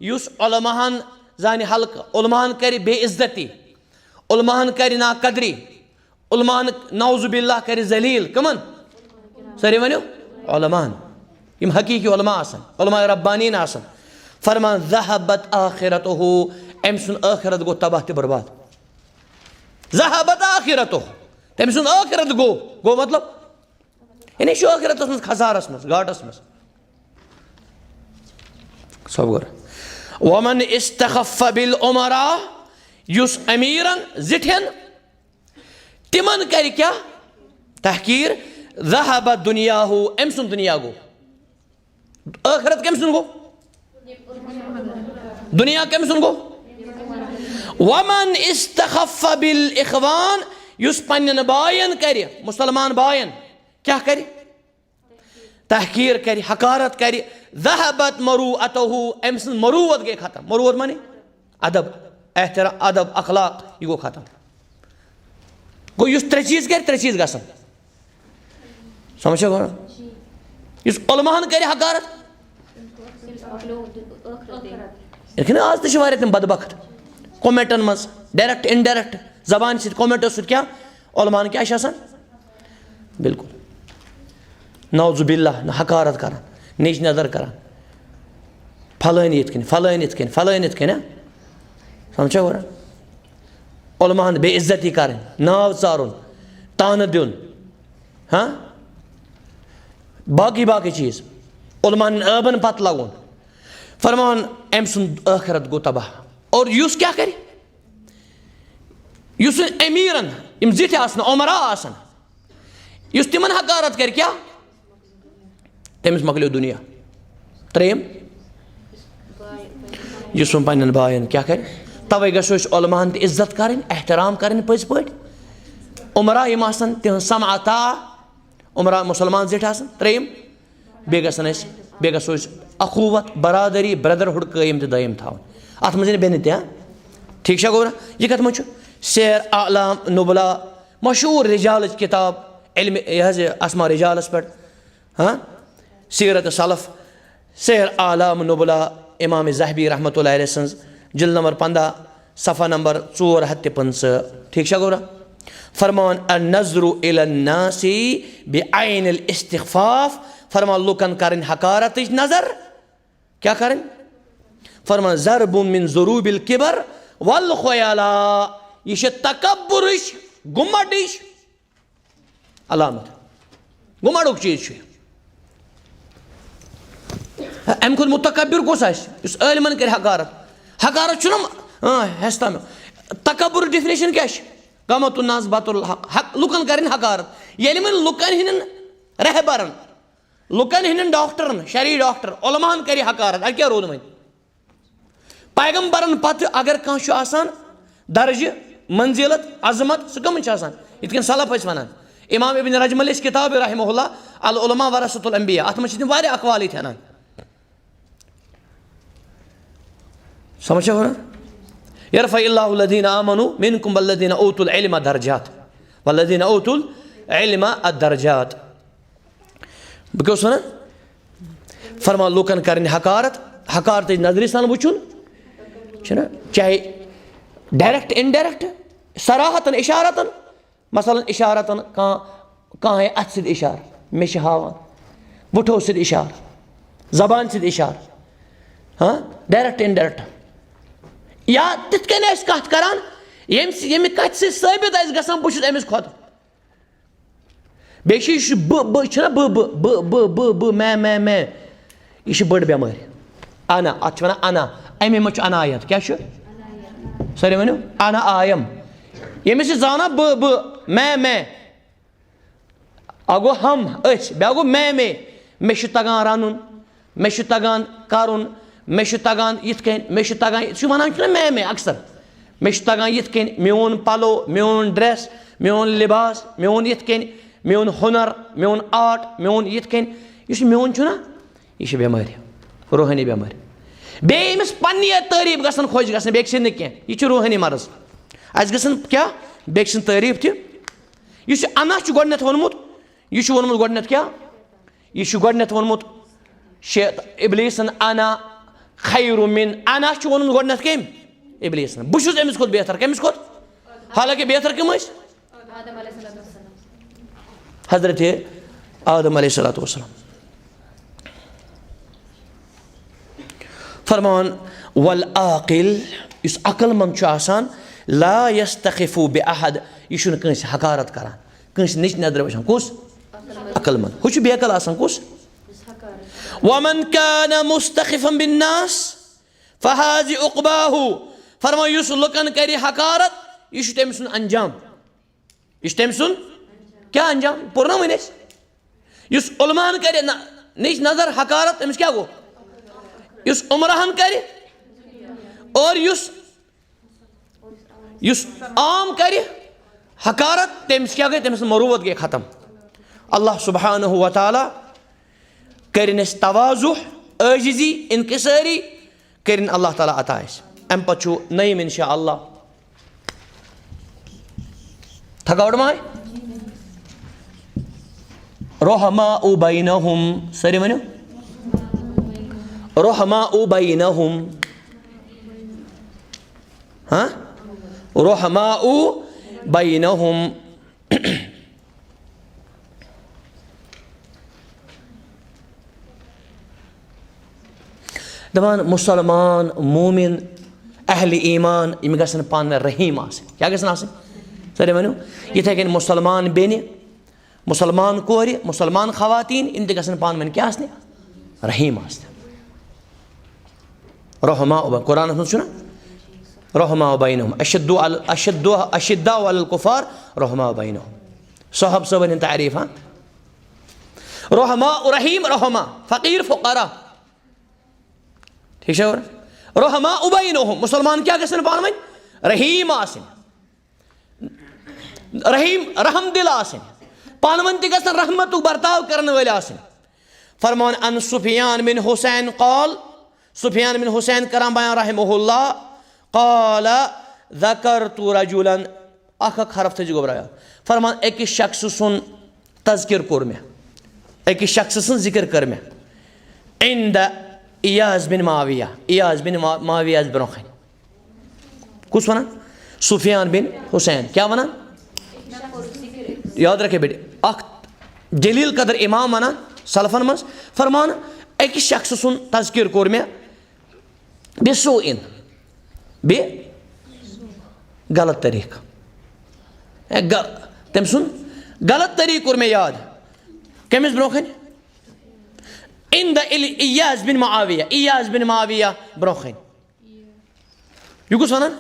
yus ulamahan zani halqa ulamahan kari beizzati ulamahan kari na qadri ulamahan nauzubillah kari zalil kaman sari wanu ulamahan im haqiqi ulama asan ulama rabbanin asan farman dhahabat akhiratuhu emsun akhirat go tabah te barbad dhahabat akhiratuhu temsun akhirat go matlab yani shu akhirat mas khasaras mas gatas mas sabgar waman istakhaffa bil umara yus amiran zithen timan kari kya tahkir dhahabat dunyahu emsun dunya go akhirat kemsun go दुनिया कम सुन गो वमन इस्तखफ्फा bill इखवान use पन्नन Bayern करि मुसलमान Bayern क्या करि तहकीर करि हकारत करि ज़हबत मरूअतहु एमसन मरूअत गए खत्म मरूअत माने अदब एहतराम अदब अखलाक ये गो खत्म गो युस त्रे चीज गसन समझो गो युस उलमाहन करि हकारत लेकिन आज तो वारिया बदबख्त कमेंटन मज डायरेक्ट इनडायरेक्ट जबान से कमेंटो सु क्या उलमान क्या बिल्कुल नौजुबिल्लाह हकारत कर नीच नजर कर फलान ये समझो वो उलमान बेइज्जती कर नाव चारुन तान दिन हाँ बाकी चीज उलमान अबन पत लगुन फरमान एम सुन आखिरत गो तबाह और युस क्या करे युस अमीरन इम जिथे आसन उमरा आसन युस तिमन हकारत कर क्या तमिस मकलियो दुनिया त्रेम युस पन्न बायन क्या करे तवे गो उलमान इज्जत करें एहतराम करें पज पे उमरा यम आसन तिहन समअता उमरा मुसलमान जिथे आसन त्रेम बे गो अखुवत बरादरी ब्रदरहुड कायम तो दायम था अत मज बेन ते ठीक गो ना यह कत मज सैर आलाम नुबला मशहूर रिजाल किताब इल्म यह असमा रिजालस पे हाँ सीरत सलफ सैर आलाम नुबला इमाम ज़हबी रहमतुल्लाह अलैह सन्ज जिल्द नंबर 15 सफ़ा नंबर 455 ठीक गो ना फरमान अन-नज़्रु इलन-नासी बिअैनिल इस्तिग़फ़ाफ़ फरमान लुकन करें हकारत नजर क्या करें फरमान ज़रबुन मिन ज़ुरूबिल किबर वल ख़याला यह तकब्बुरिश गुम्मडिश अलामत गुम्मडुक चीज अम खुद मुतकब्बिर कोस इस आलिमन कर हकारत चुनम हेस्ता में तकब्बुर डेफिनेशन क्या गमतुन नास बातुल हक लुकन करें हकारत ये लुकन हिन रहबरन लुकन हिन डॉक्टरन शरी डॉक्टर उलमान करी हकारत क्या रोद वो पैगम्बरन पत अगर कह दर्ज मंजिलत अजमत सह कम इत सलफ वन इमाम इब्न रजमल किताब रहमहुल्लाह अल उलमा वरसतुल अंबिया अत मज वारिया अक़वाल वन समझो ना यरफ़इल्लाहु लज़ीना आमनु मिनकुम वल्लज़ीना ऊतुल इल्म दरजात वल्लज़ीना ऊतुल इल्म अद-दरजात बस वन फरमान लुकन करें हकारत नजर सान वुचुन चाहे डायरेक्ट इनडायरेक्ट सराहतन इशारतन मसलन इशारतन कह अथ सद इशार मे हावान वुठो सद इशार जबान सद इशार हाँ डायरेक्ट इनडायरेक्ट या तिथ कत करान ये कत से साबित गसान बहुत अमिस खुद बेशि ब मैं यह बड़ बेमार अना अत वन अना अमे मच अनायत क्या सर वन अना आयम यमिस जाना ब मैं अगो हम बे गो मे तगान रनुन मे तगान करुन मे तगान यिथ कन मे तगान वन मैं अक्सर मे तगान यिथ कन मोन पलो मोन ड्रेस मोन लिबास मोन यिथ कन मोन हुनर मोन आर्ट मोन यिथ कन इस मोन यह बेमार रूहानी बेमार बेमिस पन्नी तारीफ गसन खोज गसन बे कह यह रूहानी मर्ज अस गसन क्या بیٚکہِ سٕنٛز تعریٖف تہِ یُس یہِ انا چھُ گۄڈٕنٮ۪تھ ووٚنمُت یہِ چھُ ووٚنمُت گۄڈٕنٮ۪تھ کیٛاہ یہِ چھُ گۄڈٕنٮ۪تھ ووٚنمُت اِبلیٖسن انا خیرُ مِن انا چھُ ووٚنمُت گۄڈٕنٮ۪تھ کٔمۍ اِبلیٖسن بہٕ چھُس أمِس کھۄتہٕ بہتر کٔمِس کھۄتہٕ حالانکہِ بہتر کٕم ٲسۍ حضرت آدم علیہ الصلوۃ والسلام فرمان والعاقل یُس عقل منٛد چھُ آسان لا یستخفُ بِاحد یہِ چھُنہٕ کٲنٛسہِ حقارت کران کٲنٛسہِ نِچ نظرِ وٕچھان کُس عقل منٛد ہُہ چھُ بے عقل آسان کُس ومن کان مستخفا بالناس فہذ عقباہُ فرمان یُس لُکن کرِ حقارت یہِ چھُ تٔمۍ سُنٛد انجام یہِ چھُ تٔمۍ سُنٛد کیٛاہ انجام پوٚر نا وۄنۍ اَسہِ یُس عُلماہن کرِ نِچ نظر حقارت أمِس کیٛاہ گوٚو یُس عُمراہن کرِ اور یُس عام کرِ حقارت تٔمِس کیٛاہ گٔے تٔمۍ سٕنٛز مروت گٔے ختم اللہ سبحانہ وتعالیٰ کٔرِنۍ اَسہِ تواضُع عٲجزی انکسٲری کٔرِنۍ اللہ تعالیٰ عطا اَسہِ اَمہِ پتہٕ چھُ نٔیِم انشاء اللہ تھکاوٹ ما آیہِ رحماء بینہم سٲری ؤنِو رحماء بینہم رحماء بینہم دپان مُسلمان مومِن اہلِ ایٖمان یِم گژھن پانہٕ ؤنۍ رحیٖم آسٕنۍ کیٛاہ گژھن آسٕنۍ سٲری ؤنِو یِتھَے کٔنۍ مُسلمان بیٚنہِ مُسلمان کورِ مُسلمان خواتیٖن یِم تہِ گژھن پانہٕ ؤنۍ کیٛاہ آسنہِ رحیٖم آسنہِ رحماء قرآنَس منٛز چھُنہ رحماء بینہم اشداء علی الکفار رحماء بینہم صحابہ صٲبن ہٕنٛدۍ تعریٖف رحماء رحیٖم رحماء فقیٖر فقرا ٹھیٖک چھا رحماء بینہم مُسلمان کیٛاہ گژھن پانہٕ ؤنۍ رحیٖم آسٕنۍ رحیٖم رحم دِل آسٕنۍ پانہٕ ؤنۍ تہِ گژھن رحمتُک برتاو کرن وٲلۍ آسٕنۍ فرمان ان سفیان بن حسین قال سفیان بن حسین کران بیان رحمہ اللہ قال ذکرت رجلا اکھ حرف تھٲیزِ گۄبرایا فرمان أکِس شخصہٕ سُنٛد تذکِر کوٚر مےٚ أکِس شخصہٕ سٕنٛز ذِکر کٔر مےٚ عند ایاز بن معاویہ ایاز بن معاویہ برونٛہہ کَنہِ کُس وَنان سفیان بن حسین کیٛاہ وَنان یاد رکھے بیٹے اکھ جلیٖل قدر اِمام وَنان سلفن منٛز فرمان أکِس شخصہٕ سُنٛد تذکِر کوٚر مےٚ بِسوٗعِن بیٚیہِ غلط طریٖقہٕ تٔمۍ سُنٛد غلط طریٖقہٕ کوٚر مےٚ یاد کٔمِس برونٛہہ کَنہِ عند ایاز بن معاویہ ایاز بن معاویہ برونٛہہ کَنہِ یہِ کُس وَنان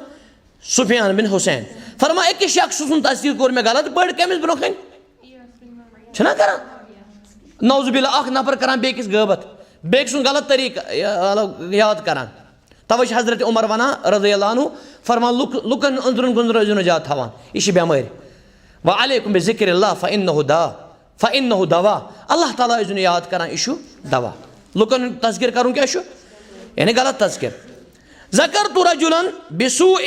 سفیان بن حسین فرمان أکِس شخصہٕ سُنٛد تذکیٖر کوٚر مےٚ غلط پٲٹھۍ کٔمِس برونٛہہ کَنہِ چھُنہ کران نعوذ باللہ اکھ نفر کران بیٚکِس غٲبت بیٚکہِ سُنٛد غلط طریٖقہٕ یاد کران تَوے چھِ حضرت عمر وَنان رضی اللہ عنہ فرمان لُکن أنٛدرن کُن روزِو نہٕ زیادٕ تھاوان یہِ چھِ بٮ۪مٲرۍ وعلیکُم بِذِکرِ اللہ فإنه دوا اللہ تعالیٰ ٲسۍزیو نہٕ یاد کران یہِ چھُ دوا لُکن ہُنٛد تذکِر کرُن کیٛاہ چھُ یعنی غلط تذکِر ذکرت رجلا بسوء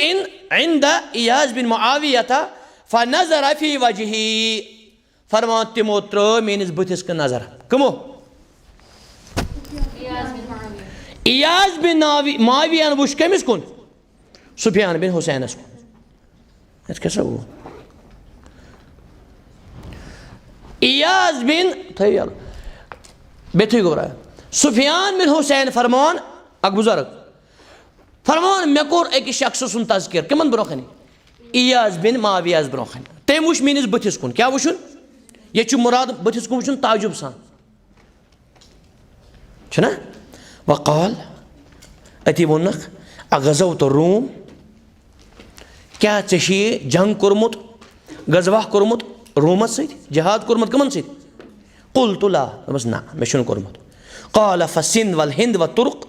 عند ایاز بن معاویہ فنظر فی وجہی فرمان تِمو ترٲو میٲنِس بٕتھِس کُن نظر کٕمو ایاز بن معاویہن وٕچھ کٔمِس کُن سفیان بن حسینس کُن اَتھ کیٛاہ سا گوٚو ایاز بن تھٲیِو یلہٕ بیٚیہِ تھٲیِو گۄبرایا سفیان بن حسین فرمان اکھ بُزرگ فرمان مےٚ کوٚر أکِس شخصہٕ سُنٛد تذکِر کٕمن برونٛہہ کَنہِ ایاز بن معاویہس برونٛہہ کَنہِ تٔمۍ وٕچھ میٲنِس بٕتھِس کُن کیٛاہ وٕچھُن ییٚتہِ چھُ مُراد بٕتھِس کُن وٕچھُن تعجُب سان چھُنہ وقال أتی ووٚننکھ اغزوت الروم کیٛاہ ژےٚ چھُے جنگ کوٚرمُت غزوہ کوٚرمُت روٗمس سۭتۍ جہاد کوٚرمُت کٕمن سۭتۍ قلت لا دوٚپمس نہ مےٚ چھُنہٕ کوٚرمُت قال فسند والہند وترک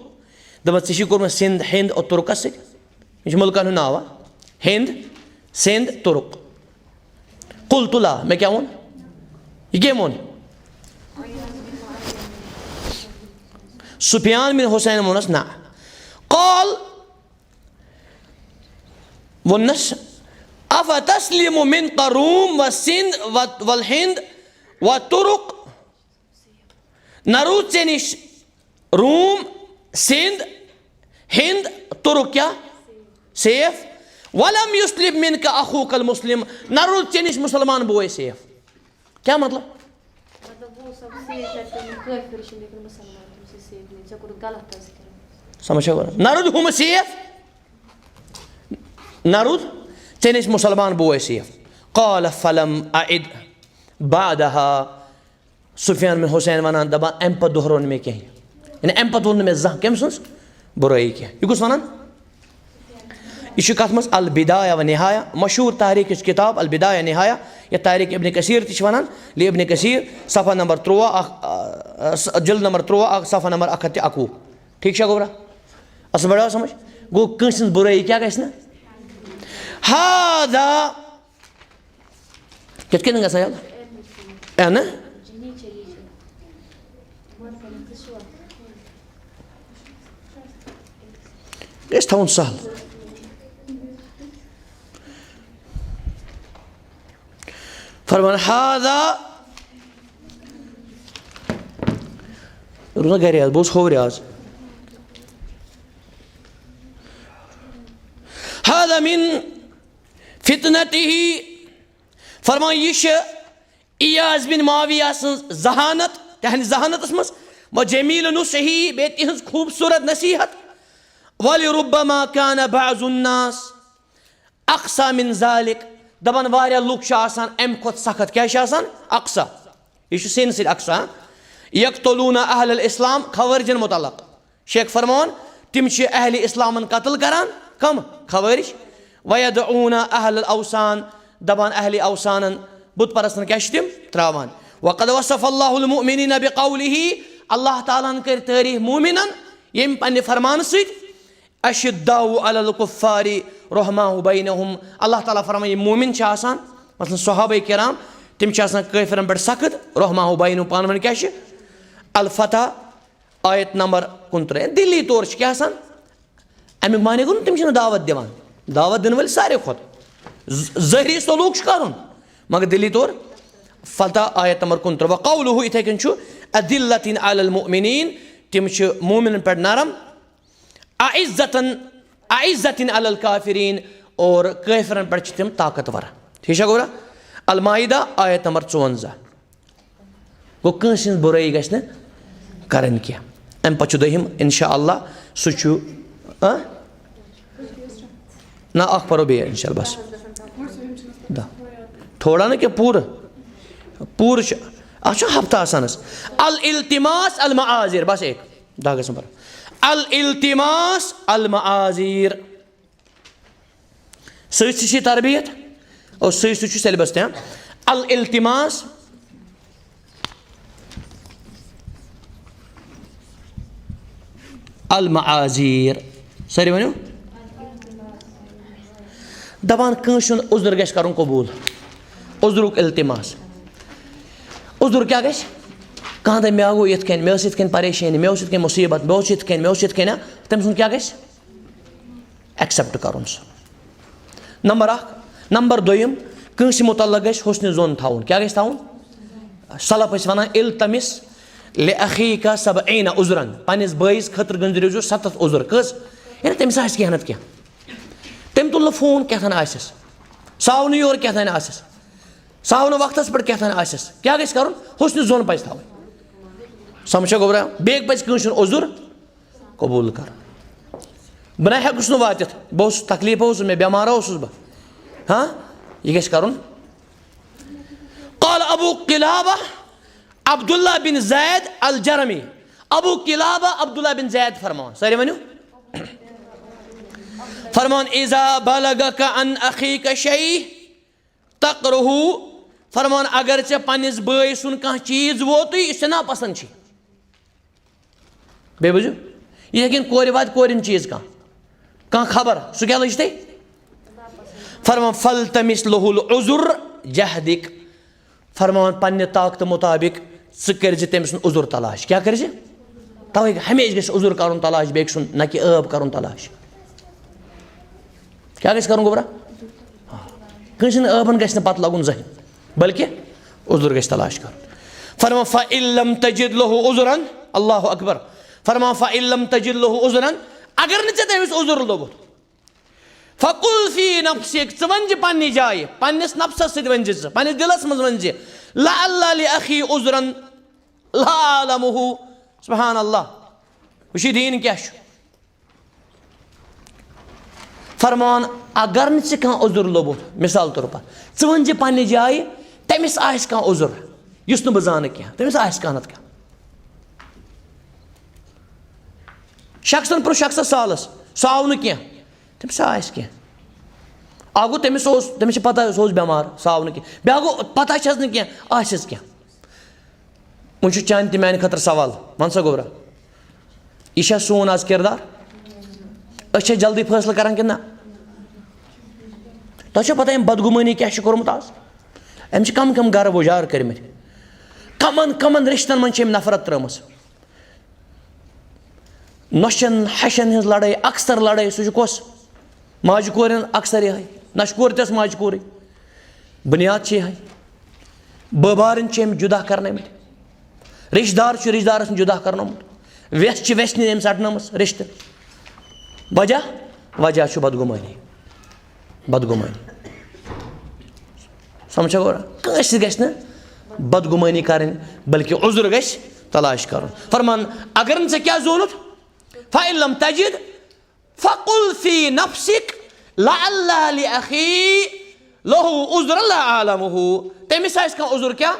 دوٚپمس ژےٚ چھُے کوٚرمُت سِنٛد ہِنٛد اور تُرکس سۭتۍ یہِ چھُ مُلکن ہُنٛد ناو ہِنٛد سِنٛد تُرک قلت لا مےٚ کیٛاہ ووٚن یہِ کٔمۍ ووٚن سفیان بن حسین ووٚننس نہ قال ووٚننس افتسلم من قروم والسند والهند والترك نروت ژے نِش روم سند ہند ترک کیا سیف ولم یسلم منک اخوک المسلم نروت ژے نِش مسلمان بوے سیف کیا مطلب سمجھا نرود ہم سیف نرود ژے نِش مسلمان بوے سیف قال فلم اعد بعدها سفیان بن حسین ونان دپان امہِ پتہٕ دۄہرو نہٕ مےٚ کینٛہہ یعنی امہِ پتہٕ ووٚن نہٕ مےٚ زانٛہہ کٔمۍ سٕنٛز بُرٲیی کینٛہہ یہِ کُس ونان یہ کت مز البدایہ و نہایہ مشہور تاریخ کتاب البدایہ نہایہ یا تاریخ ابن کثیر تہ ونان ابن کثیر صفحہ نمبر 13 جلد نمبر 13 صفحہ نمبر 121 ٹھیک چھا گوبرا اصل بڑا سمجھ گو کٲنٛسہِ ہٕنٛز بُرٲیی کیٛاہ گژھِ نہٕ ہاذا کِتھ کٔنۍ گژھان یلہٕ اے نہ گژھِ تھاوُن سہل فرمان ہاذا روزان گرِ آز بہٕ اوسُس ہورِ آز ہاذا من فتنته فرمان یہِ چھِ ایاز بن معاویہ سٕنٛز ذہانت تہنٛدِ ذہانتس منٛز و جمیٖل نصحی بیٚیہِ تِہنٛز خوٗبصوٗرت نصیحت ولربما كان بعض الناس اقصى من ذلك دپان واریاہ لُکھ چھِ آسان امہِ کھۄتہٕ سخت کیٛاہ چھِ آسان اقصا یہِ چھُ سینہِ سۭتۍ اقصا یقتلون اہل الاسلام خوٲرجن متعلق شیخ فرمان تِم چھِ اہلِ اسلامن قتل کران کم خوٲرج ویدعون اہل الاوثان دپان اہلِ اوثانن بُت پرستن کیٛاہ چھِ تِم تراوان وقد وصف اللہ المؤمنین بقوله اللہ تعالیٰ ہن کٔرۍ تعریٖف مومِنن ییٚمہِ پننہِ فرمانہٕ سۭتۍ اشداء علی الکفار رحماء بینہم اللہ تعالیٰ فرمان یِم مومِن چھِ آسان مثلاً صحابہ کرام تِم چھِ آسان کٲفرن پٮ۪ٹھ سخت رحماء بینہم پانہٕ ؤنۍ کیٛاہ چھِ الفتح آیت نمبر 29 دِلی طور چھِ کیٛاہ آسان امیُک معنی گوٚو نہٕ تِم چھِنہٕ دعوت دِوان دعوت دِنہٕ وٲلۍ ساروی کھۄتہٕ ظٲہری سلوٗک چھُ کرُن مگر دِلی طور فتح آیت نمبر 29 وقولہ یِتھے کٔنۍ چھُ اذلة علی المؤمنین تِم چھِ مومِنن پٮ۪ٹھ نرم اعزة علی الکافرین اور کٲفرن پٮ۪ٹھ چھِ تِم طاقتور ٹھیٖک چھا گوٚبرا المائدہ آیت نمبر 54 گوٚو کٲنٛسہِ ہٕنٛز بُرٲیی گژھِ نہٕ کرٕنۍ کینٛہہ امہِ پتہٕ چھُ دوٚیِم انشاء اللہ سُہ چھُ نہ اکھ پرو بیٚیہِ انشاء اللہ بس تھوڑا نہٕ کینٛہہ پوٗرٕ پوٗرٕ چھُ اتھ چھُ ہفتہٕ آسان حظ الالتماس المعاذر بس ایک 10 گژھن پرو الالتماس المعاذر سۭتۍ سۭتۍ چھِ تربیت اور سۭتۍ سۭتۍ چھُ سیلبس تہِ الالتماس المعاذر سٲری ؤنِو دپان کٲنٛسہِ ہُنٛد عُذر گژھِ کرُن قبوٗل عُذرُک التماس عُذر کیٛاہ گژھِ کانٛہہ دپہِ مےٚ گوٚو یِتھ کٔنۍ مےٚ ٲس یِتھ کٔنۍ پریشٲنی مےٚ اوس یِتھ کٔنۍ مُصیٖبت مےٚ اوس یِتھ کٔنۍ مےٚ اوس یِتھ کٔنۍ تٔمۍ سُنٛد کیٛاہ گژھِ ایٚکسیپٹ کرُن سُہ نمبر 1 نمبر 2 کٲنٛسہِ مُتعلق گژھِ حُسنہِ ظون تھاوُن کیٛاہ گژھِ تھاوُن سلف ٲسۍ ونان التمس لأخیٖکَ 70 عُذرن پننِس بٲیِس خٲطرٕ گٔنٛزرٲوزیٚو 70 عُذر کٔژ یعنی تٔمِس آسہِ کینٛہہ نتہٕ کینٛہہ تٔمۍ تُل نہٕ فون کیٛاہ تانۍ آسٮ۪س سُہ آو نہٕ یورٕ کیٛاہ تانۍ آسٮ۪س سُہ آو نہٕ وقتس پٮ۪ٹھ کیٛاہ تانۍ آسٮ۪س کیٛاہ گژھِ کرُن حُسنہِ ظون پزِ تھاوٕنۍ سمجھا گوٚبرا بیٚیہِ پزِ کٲنٛسہِ ہُنٛد عُذر قبوٗل کرُن بہٕ نہ ہٮ۪کُس نہٕ وٲتِتھ بہٕ اوسُس تکلیٖف اوسُس مےٚ بٮ۪مار اوسُس بہٕ یہِ گژھِ کرُن قال ابو قلابہ عبداللہ بن زید الجرمی ابو قلابہ عبداللہ بن زید فرمان سٲری ؤنِو فرمان اذا بلغک عن اخیٖکَ شیء تقرہُ فرمان اگر ژےٚ پننِس بٲے سُنٛد کانٛہہ چیٖز ووتُے یُس ژےٚ ناپسنٛد چھُے بیٚیہِ بوٗزِو یِتھے کٔنۍ کورِ واتہِ کورِ ہُنٛد چیٖز کانٛہہ خبر سُہ کیٛاہ لٔج تۄہہِ فرمان فلتمس لہُ العذر جہدِک فرمان پننہِ طاقتہٕ مُطابق ژٕ کٔرزِ تٔمۍ سُنٛد عُذر تلاش کیٛاہ کٔرزِ تَوے ہمیشہِ گژھِ عُذر کرُن تلاش بیٚکہِ سُنٛد نہ کہِ ٲب کرُن تلاش کیٛاہ گژھِ کرُن گوٚبرا कंसन आबन गस पत लगुन जहन बल्कि उजुर गस तलाश कर फरमा फ़इल्लम तजिद लहु उज़रन अल्लाहु अकबर फरमा फ़इल्लम तजिद लहु उज़रन अगर न तमिस उजुर लोगुत फ़कुल फ़ी नफ्सिक च वंज पन्नि जाय पन्निस नफ्सस सद वंज पन्निस दिलस मज वंज लअल्ला लिअखी उज़रन ला आलमुहु सुभान अल्लाह वश दीन क्या फरमान अगर न कह उजुर लोबुत मिसाल तौर पर च वंज पन्नि जाय तमिस आस कह उजुर युस न बह जान क्या तमिस आस कह नत क्या शख्सन प्रो शख्स सालस सह आव न क्या तमिस आस क्या आ गो तमिस पता बेमार सह आव न क्या ब्या गो पता न क्या आस क्या वो चान तो मान खतर सवाल वन सा गोबरा यह सोन आज किरदार अच्छे जल्दी फैसला करान कि ना तुझे पता अम बदगुमानी क्या कोर्मुत आज अम कम कम गर उजार कर कमन कमन रिश्तन मन नफरत त्रम नोशन हशन हज लड़ाई अक्सर लड़ाई सह कस माज कोर अक्सर यह नश कोर तस माज कोर बुनियाद यह बबारन जुदा करन रिश्तेदार रिश्तेदारस जुदा करनोमुत वेस वेसन अम सटनम रिश्ते वजह वजह बदगुमानी बदगुमानी समझा गोरा कस गि बदगुमानी कर बल्कि उजुर गि तलाश कर फरमान अगर न क्या जोनुत फ़इल्लम तजिद फ़कुल फ़ी नफ्सिक लअल्ला लिअखी लहु उज़रन ला आलमुहु तमिस आस कह उजुर क्या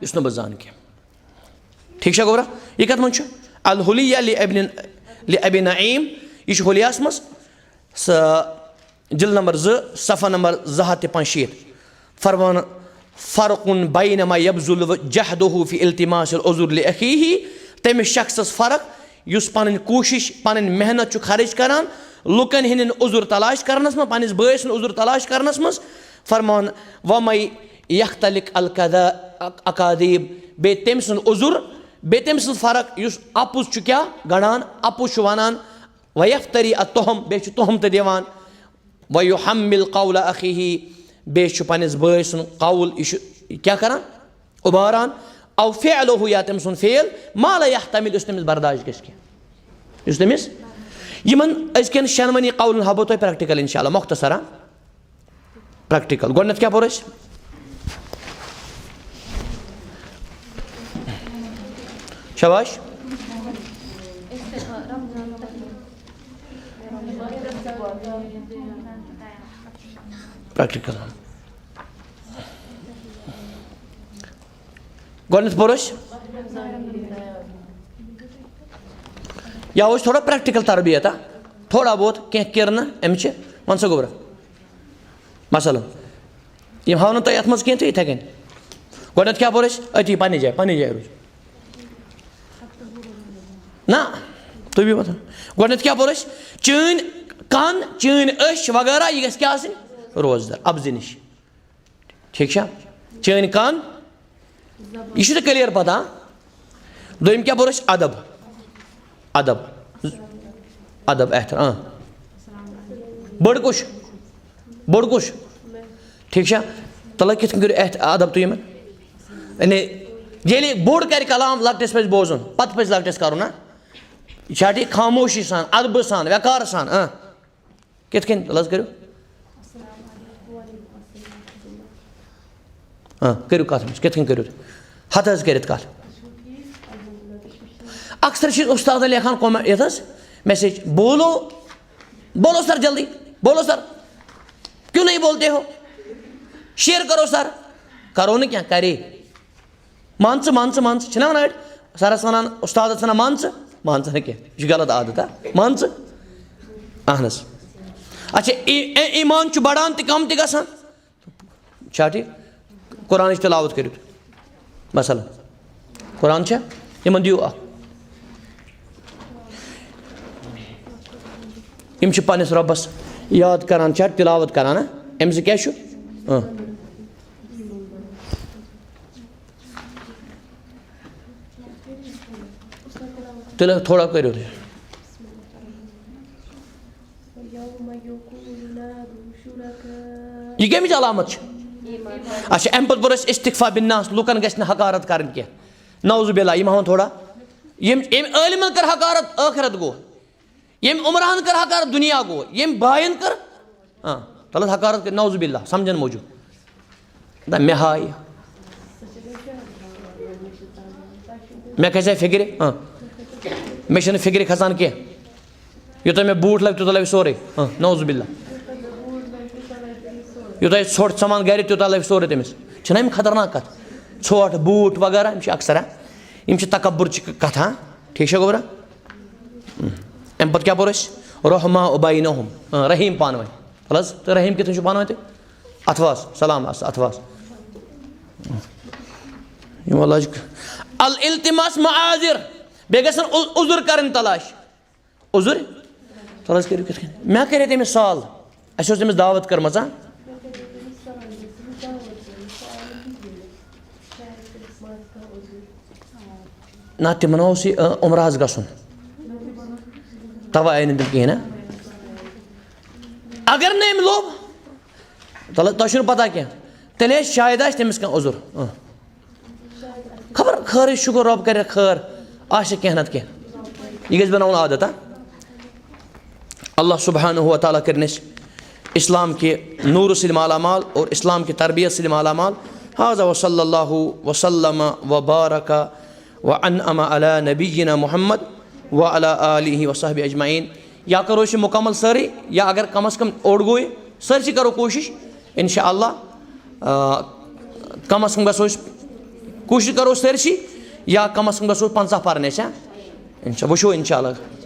युस न बह जान क्या ठीक है गोबरा यह कत मन अल हुलिया लिअबी नईम यह हुलियास मज जिल नंबर 2 सफ़ा नंबर 275 फरमान फ़र्क़ुन बैनमा यब्ज़ुल जहदुहु फ़ी इल्तिमासिल उज़ुर लिअखीही तमिस शख्सस फ़र्क युस पन कोशिश पन मेहनत खर्च करान लुकन हिंद उजुर तलाश करनस मज पनिस बयस उजुर तलाश करनस मज फरमान वमई यख्तलिक अल अकादीब बे तम सुन उजुर बे तम सुन फ़र्क युस अपुज क्या गणान अपुज वनान वयफ्तरी अतहम बे तहम तो दिवान वयुहम्मिल कौल अखीही बे पनिस बय सुन कौल क्या करान उबारान औ फ़िअलुहु या तम सुन फ़ेल मा ला यहतमिल उस तमिस बर्दाश्त गस क्या उस तमिस यमन अजकन शनवनी कौलन हाबो तो प्रैक्टिकल इंशाल्लाह मुख्तसरा प्रैक्टिकल गोडनथ क्या पोर शाबाश प्रैक्टिकल गोडनथ पोरश या थोड़ा प्रैक्टिकल तरबियत थोड़ा बहुत कह किरन अमच वन सा गोबरा मसलन यम हावन तुम अत कह इथे कन गोडनथ क्या पोर अति पन्ने जाए रोज ना तुम भी बता गोडनथ क्या पोर चीन कान चीन अश वगैरह यह गस क्या रोजदार अब्ज नश ठीक है चीन कान यह तो क्लियर पता दोम क्या पोर अदब अदब अदब एहतराम बड़ कुछ ठीक है तला कित कर अदब तुम ये बोड़ कर कलाम लकटिस पे बोजन पत पे लकटिस कर ना यह खामोशी सान अदब सान वकार सान कित लज करो करो कत कित करो हथ कर कत अक्सर उस्ताद लेखान कॉमेंट ये मैसेज बोलो सर जल्दी बोलो सर क्यों नहीं बोलते हो शेयर करो सर करो न क्या करे मान छना वन सरस वन उस्ताद वन मान क्या यह गलत आदत मान अहन अच्छा ईमान बढ़ान तो कम तक ठीक कुरान तिलावत करो मसलन कुरान इन दियो यम पन्निस रब्बस याद करान तिलावत करान अम क्या तिल थोड़ा करो ये कमिच अलामत अच्छा अम पे इस्तिगफा बिन्नास लुकन गि हकारत कर नौज़ु बिल्ला यह वन थोड़ा यम आलिमन कर हकारत आखिरत गो यम उमरान कर हकारत दुनिया गो यम बायन कर हाँ तलत हकारत कर नौज़ु बिल्ला समझन मौजूद मे हाय मे कैसे फिक्र हाँ मे फिक्र खसान कह यूत मे बूट लग तूत लग सोरे हाँ नौज़ु बिल्ला यूत ोट सामान गर तूत लग सोरे तमिस खतरनाक कत ोट बूट वगैरह अक्सर तकब्बुर कथ हाँ ठीक है गोबरा अम पे क्या पोर रहमा उबैनहुम रहीम पान वन फलस तो रहीम कितन पान वन अथवास सलाम अथवास अल इल्तिमास मआजिर बे गसन उजुर करन तलाश उजुर तलाश करियो कित मे करे तमिस साल अस तमिस दावत करमस ना तिमन उमराज गसन तवा आय तम कहें ना अगर न अम लोभ तुम पता क्या तेल शायद तमिस कह उजुर खबर खैर शुक्र रब कर खैर आश कह नत कह यह गि बनान आदत अल्लाह सुब्हानहु व तआला कर इस्लाम के नूर से मालामाल और इस्लाम की तरबियत से मालामाल हाज़ा व सल्लल्लाहु व सल्लम व बारक व अनअम अला नबीना मुहम्मद व अला आलिहि व सहबी अजमाइन या करो इसे मुकम्मल सारी या अगर कम अज़ कम ओढ़ गोए सरसी करो कोशिश इंशाअल्लाह कम अज़ कम गो कोशिश करो सरसी या कम अज़ कम गो 50 पर इंशा वो इंशाअल्लाह